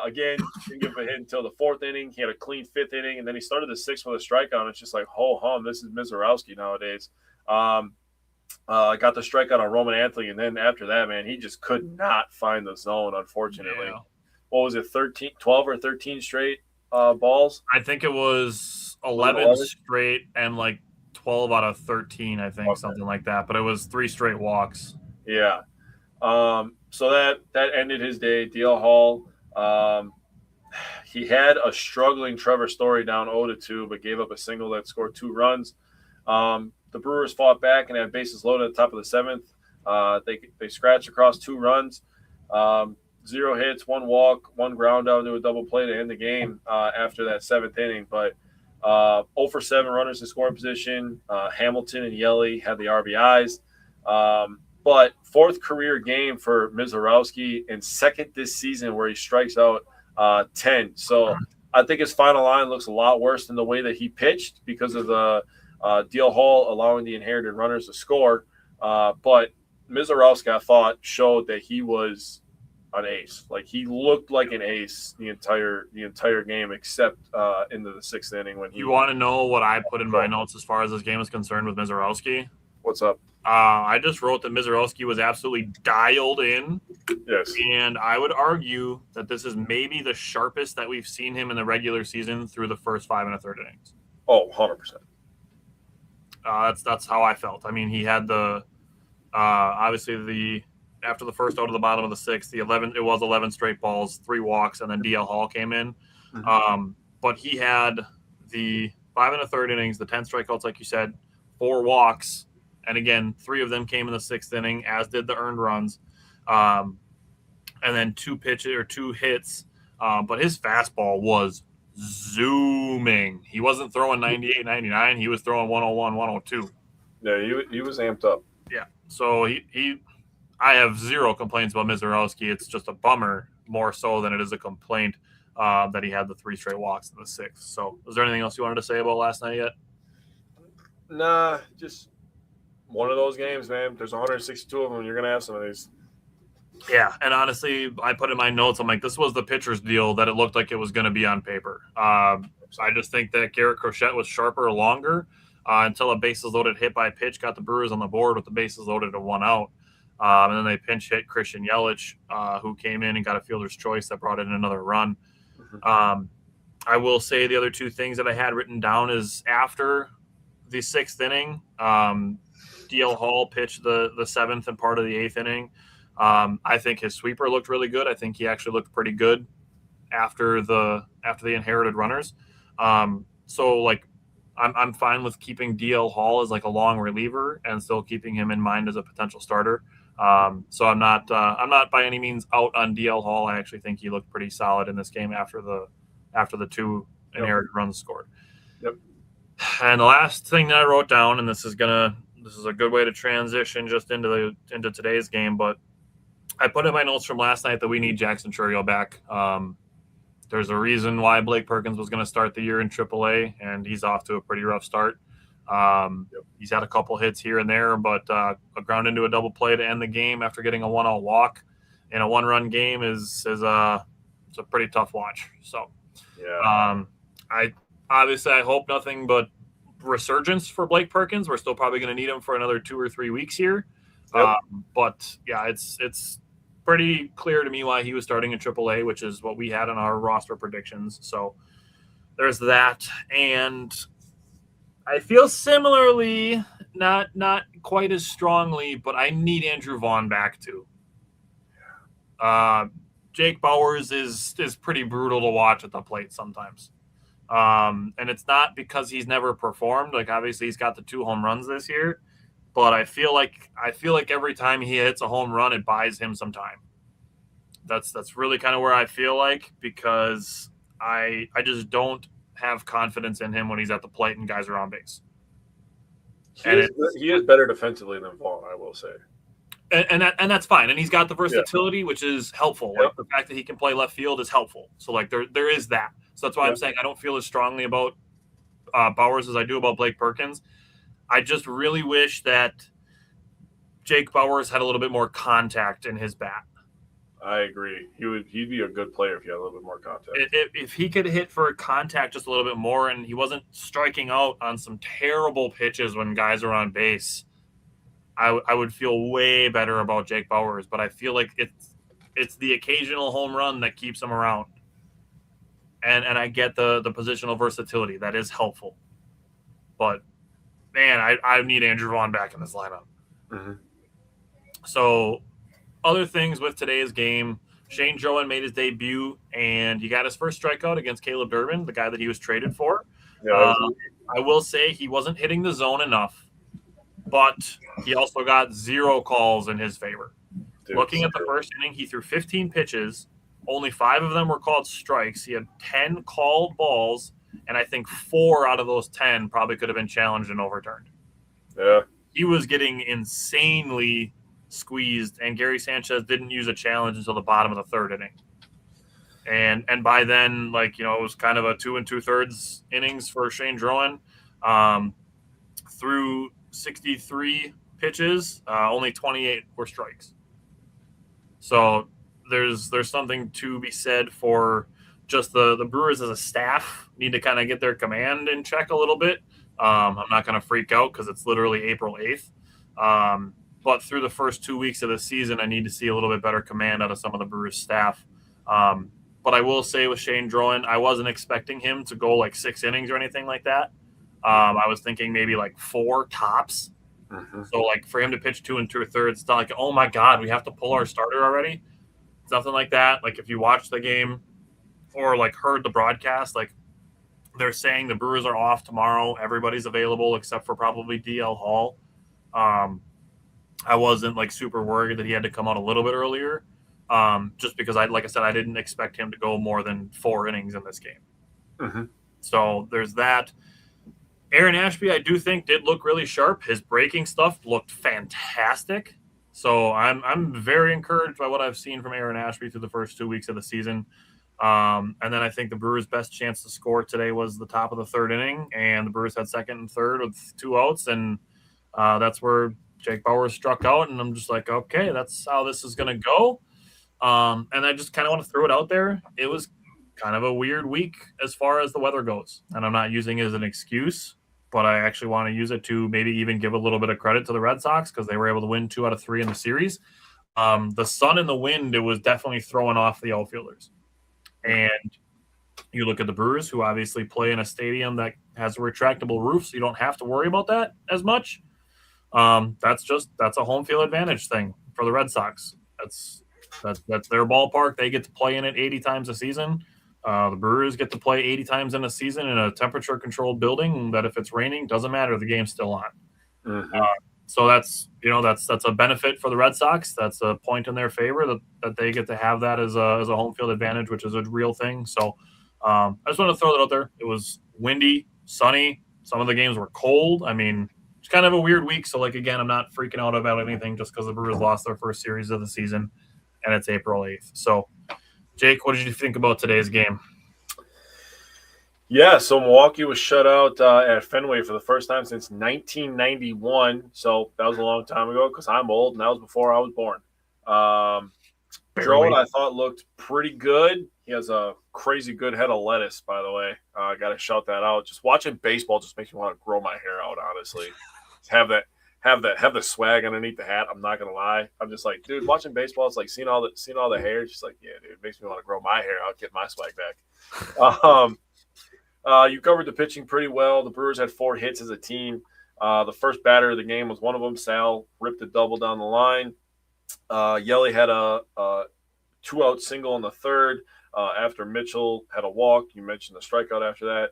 again, didn't give him a hit until the 4th inning. He had a clean 5th inning, and then he started the 6th with a strikeout. It's just like, ho-hum, this is Mizorowski nowadays. Got the strikeout on Roman Anthony, and then after that, man, he just could not find the zone, unfortunately. Yeah. What was it, 12 or 13 straight balls? I think it was 11 straight and like 12 out of 13, I think, okay. Something like that. But it was 3 straight walks. Yeah. So that ended his day. DL Hall, he had a struggling Trevor Story down 0-2, but gave up a single that scored 2 runs. The Brewers fought back and had bases loaded at the top of the 7th. They scratched across 2 runs, 0 hits, 1 walk, 1 ground out into a double play to end the game after that 7th inning. But 0 for 7 runners in scoring position. Hamilton and Yelly had the RBIs. But 4th career game for Mizorowski and 2nd this season where he strikes out 10. So I think his final line looks a lot worse than the way that he pitched because of the DL Hall allowing the inherited runners to score. But Mizorowski, I thought, showed that he was an ace. Like, he looked like an ace the entire game except into the 6th inning when he. You want to know what I put in my notes as far as this game is concerned with Mizorowski? What's up? I just wrote that Mizorowski was absolutely dialed in. Yes. And I would argue that this is maybe the sharpest that we've seen him in the regular season through the first 5 1/3 innings. Oh, 100%. That's how I felt. I mean, he had the obviously after the first out of the bottom of the 6th, it was 11 straight balls, 3 walks, and then DL Hall came in. Mm-hmm. But he had the 5 1/3 innings, the 10 strikeouts, like you said, 4 walks. And again, 3 of them came in the 6th inning, as did the earned runs. And then 2 hits. But his fastball was zooming. He wasn't throwing 98, 99. He was throwing 101, 102. Yeah, he was amped up. Yeah. So I have 0 complaints about Mizorowski. It's just a bummer more so than it is a complaint that he had the 3 straight walks in the 6th. So is there anything else you wanted to say about last night yet? Nah, just one of those games, man. There's 162 of them. You're going to have some of these. Yeah, and honestly, I put in my notes, I'm like, this was the pitcher's deal that it looked like it was going to be on paper. So I just think that Garrett Crochet was sharper longer until a bases-loaded hit by pitch got the Brewers on the board with the bases loaded and 1 out. And then they pinch hit Christian Yelich, who came in and got a fielder's choice that brought in another run. Mm-hmm. I will say the other 2 things that I had written down is after the 6th inning, DL Hall pitched the 7th and part of the 8th inning. I think his sweeper looked really good. I think he actually looked pretty good after the inherited runners. So like I'm fine with keeping DL Hall as like a long reliever and still keeping him in mind as a potential starter. So I'm not by any means out on DL Hall. I actually think he looked pretty solid in this game after the 2 inherited runs scored. Yep. And the last thing that I wrote down, and this is a good way to transition just into today's game, but I put in my notes from last night that we need Jackson Chourio back. There's a reason why Blake Perkins was going to start the year in AAA, and he's off to a pretty rough start. He's had a couple hits here and there, but a ground into a double play to end the game after getting a 1-out walk in a 1-run game is a pretty tough watch. So, yeah. I hope nothing but resurgence for Blake Perkins. We're still probably going to need him for another 2 or 3 weeks here. Yep. But yeah, it's pretty clear to me why he was starting in AAA, which is what we had in our roster predictions. So there's that. And I feel similarly, not quite as strongly, but I need Andrew Vaughn back too. Jake Bauers is pretty brutal to watch at the plate sometimes. And it's not because he's never performed. Like, obviously he's got the 2 home runs this year, but I feel like every time he hits a home run, it buys him some time. That's really kind of where I feel like, because I just don't have confidence in him when he's at the plate and guys are on base. He is better defensively than Vaughn, I will say. And that's fine. And he's got the versatility, which is helpful. Yep. Like, the fact that he can play left field is helpful. So like there is that. So that's why I'm saying I don't feel as strongly about Bauers as I do about Blake Perkins. I just really wish that Jake Bauers had a little bit more contact in his bat. I agree. He'd be a good player if he had a little bit more contact. If he could hit for contact just a little bit more and he wasn't striking out on some terrible pitches when guys are on base, I would feel way better about Jake Bauers. But I feel like it's the occasional home run that keeps him around. And I get the positional versatility. That is helpful. But, man, I need Andrew Vaughn back in this lineup. Mm-hmm. So, other things with today's game, Shane Drowan made his debut, and he got his first strikeout against Caleb Durbin, the guy that he was traded for. Yeah, I will say he wasn't hitting the zone enough, but he also got 0 calls in his favor. dude, Looking at the first inning, he threw 15 pitches. Only 5 of them were called strikes. He had 10 called balls, and I think 4 out of those 10 probably could have been challenged and overturned. Yeah. He was getting insanely squeezed, and Gary Sanchez didn't use a challenge until the bottom of the 3rd inning. And by then, it was kind of a 2 2/3 innings for Shane Drowan. Through 63 pitches, only 28 were strikes. So there's something to be said for just the Brewers as a staff need to kind of get their command in check a little bit. I'm not going to freak out because it's literally April 8th. But through the first 2 weeks of the season, I need to see a little bit better command out of some of the Brewers staff. But I will say with Shane Drowan, I wasn't expecting him to go 6 innings or anything like that. I was thinking maybe 4 tops. Mm-hmm. So for him to pitch 2 2/3, it's not like, oh my God, we have to pull our starter already. It's nothing like that. If you watch the game or heard the broadcast, they're saying the Brewers are off tomorrow. Everybody's available except for probably DL Hall. I wasn't super worried that he had to come out a little bit earlier, just because I didn't expect him to go more than 4 innings in this game. Mm-hmm. So there's that. Aaron Ashby, I do think, did look really sharp. His breaking stuff looked fantastic. So I'm very encouraged by what I've seen from Aaron Ashby through the first 2 weeks of the season. And then I think the Brewers' best chance to score today was the top of the 3rd inning, and the Brewers had 2nd and 3rd with 2 outs, and that's where Jake Bauers struck out, and I'm just like, okay, that's how this is going to go. And I just kind of want to throw it out there. It was kind of a weird week as far as the weather goes, and I'm not using it as an excuse, but I actually want to use it to maybe even give a little bit of credit to the Red Sox because they were able to win 2 out of 3 in the series. The sun and the wind, it was definitely throwing off the outfielders. And you look at the Brewers, who obviously play in a stadium that has a retractable roof, so you don't have to worry about that as much. That's a home field advantage thing for the Red Sox. That's their ballpark. They get to play in it 80 times a season. The Brewers get to play 80 times in a season in a temperature-controlled building that if it's raining, doesn't matter. The game's still on. Mm-hmm. So that's a benefit for the Red Sox. That's a point in their favor that they get to have that as a home field advantage, which is a real thing. So I just want to throw that out there. It was windy, sunny. Some of the games were cold. I mean, it's kind of a weird week. So again, I'm not freaking out about anything just because the Brewers lost their first series of the season, and it's April 8th. So, Jake, what did you think about today's game? Yeah, so Milwaukee was shut out at Fenway for the first time since 1991. So that was a long time ago because I'm old, and that was before I was born. Drowan, I thought, looked pretty good. He has a crazy good head of lettuce, by the way. I got to shout that out. Just watching baseball just makes me want to grow my hair out, honestly. Have the swag underneath the hat. I'm not gonna lie. I'm just like, dude, watching baseball, it's like seeing all the hair. It's just like, yeah, dude, it makes me want to grow my hair out, get my swag back. You covered the pitching pretty well. The Brewers had 4 hits as a team. The first batter of the game was one of them. Sal ripped a double down the line. Yelly had a 2-out single in the 3rd after Mitchell had a walk. You mentioned the strikeout after that.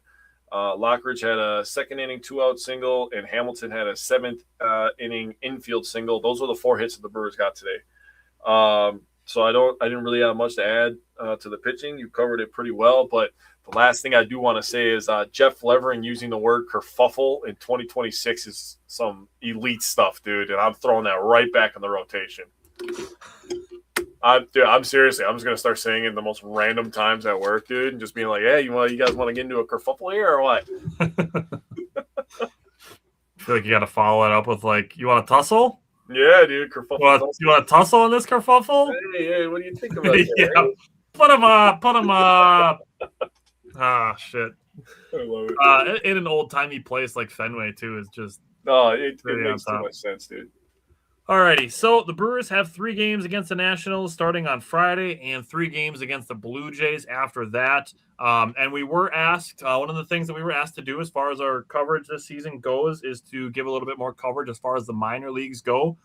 Lockridge had a 2nd inning 2-out single, and Hamilton had a 7th inning infield single. Those were the 4 hits that the Brewers got today. So I didn't really have much to add to the pitching. You covered it pretty well, but the last thing I do want to say is Jeff Levering using the word kerfuffle in 2026 is some elite stuff, dude, and I'm throwing that right back in the rotation. I'm seriously, I'm just going to start saying it in the most random times at work, dude, and just being like, hey, you guys want to get into a kerfuffle here or what? feel like you got to follow it up with like, you want to tussle? Yeah, dude. You want to tussle in this kerfuffle? Hey, what do you think about that? Yeah. Put him up. Put him up. Ah, shit. I love it. In an old-timey place like Fenway, too, is just... No, it really makes too much sense, dude. Alrighty, so the Brewers have 3 games against the Nationals starting on Friday and 3 games against the Blue Jays after that. And we were asked, one of the things that we were asked to do as far as our coverage this season goes is to give a little bit more coverage as far as the minor leagues go.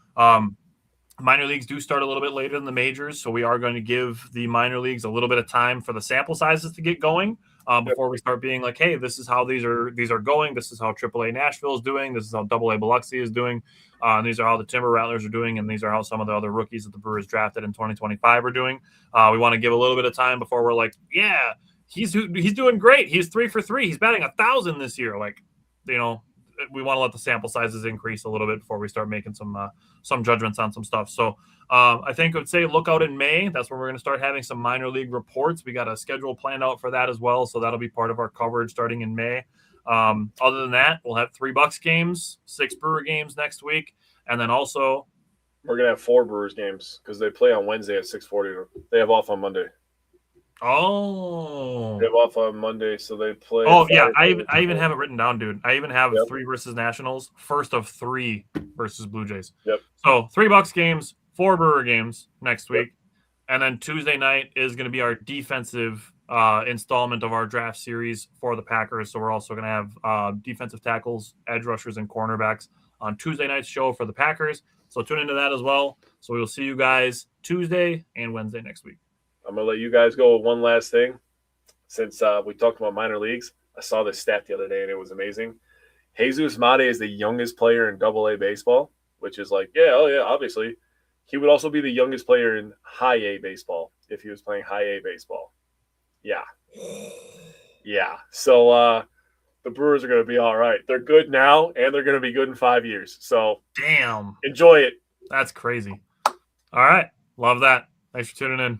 Minor leagues do start a little bit later than the majors, so we are going to give the minor leagues a little bit of time for the sample sizes to get going before we start being like, hey, this is how these are going. This is how AAA Nashville is doing. This is how AA Biloxi is doing. And these are how the Timber Rattlers are doing, and these are how some of the other rookies that the Brewers drafted in 2025 are doing. We want to give a little bit of time before we're like, yeah, he's doing great. He's 3 for 3. He's batting 1,000 this year. Like, we want to let the sample sizes increase a little bit before we start making some judgments on some stuff. So I think I would say look out in May. That's when we're going to start having some minor league reports. We got a schedule planned out for that as well. So that'll be part of our coverage starting in May. Other than that, we'll have 3 Bucks games, 6 Brewer games next week. And then also we're going to have 4 Brewers games because they play on Wednesday at 6:40. They have off on Monday. Oh, they have off on Monday, so they play. Oh, yeah. I even have it written down, dude. I even have 3 versus Nationals, first of 3 versus Blue Jays. Yep. So 3 Bucks games, 4 Brewer games next week. And then Tuesday night is going to be our defensive installment of our draft series for the Packers. So we're also going to have defensive tackles, edge rushers, and cornerbacks on Tuesday night's show for the Packers. So tune into that as well. So we will see you guys Tuesday and Wednesday next week. I'm going to let you guys go with one last thing. Since we talked about minor leagues, I saw this stat the other day, and it was amazing. Jesus Mate is the youngest player in AA baseball, which is like, obviously. He would also be the youngest player in high A baseball if he was playing high A baseball. Yeah. Yeah. So the Brewers are going to be all right. They're good now, and they're going to be good in 5 years. So damn. Enjoy it. That's crazy. All right. Love that. Thanks for tuning in.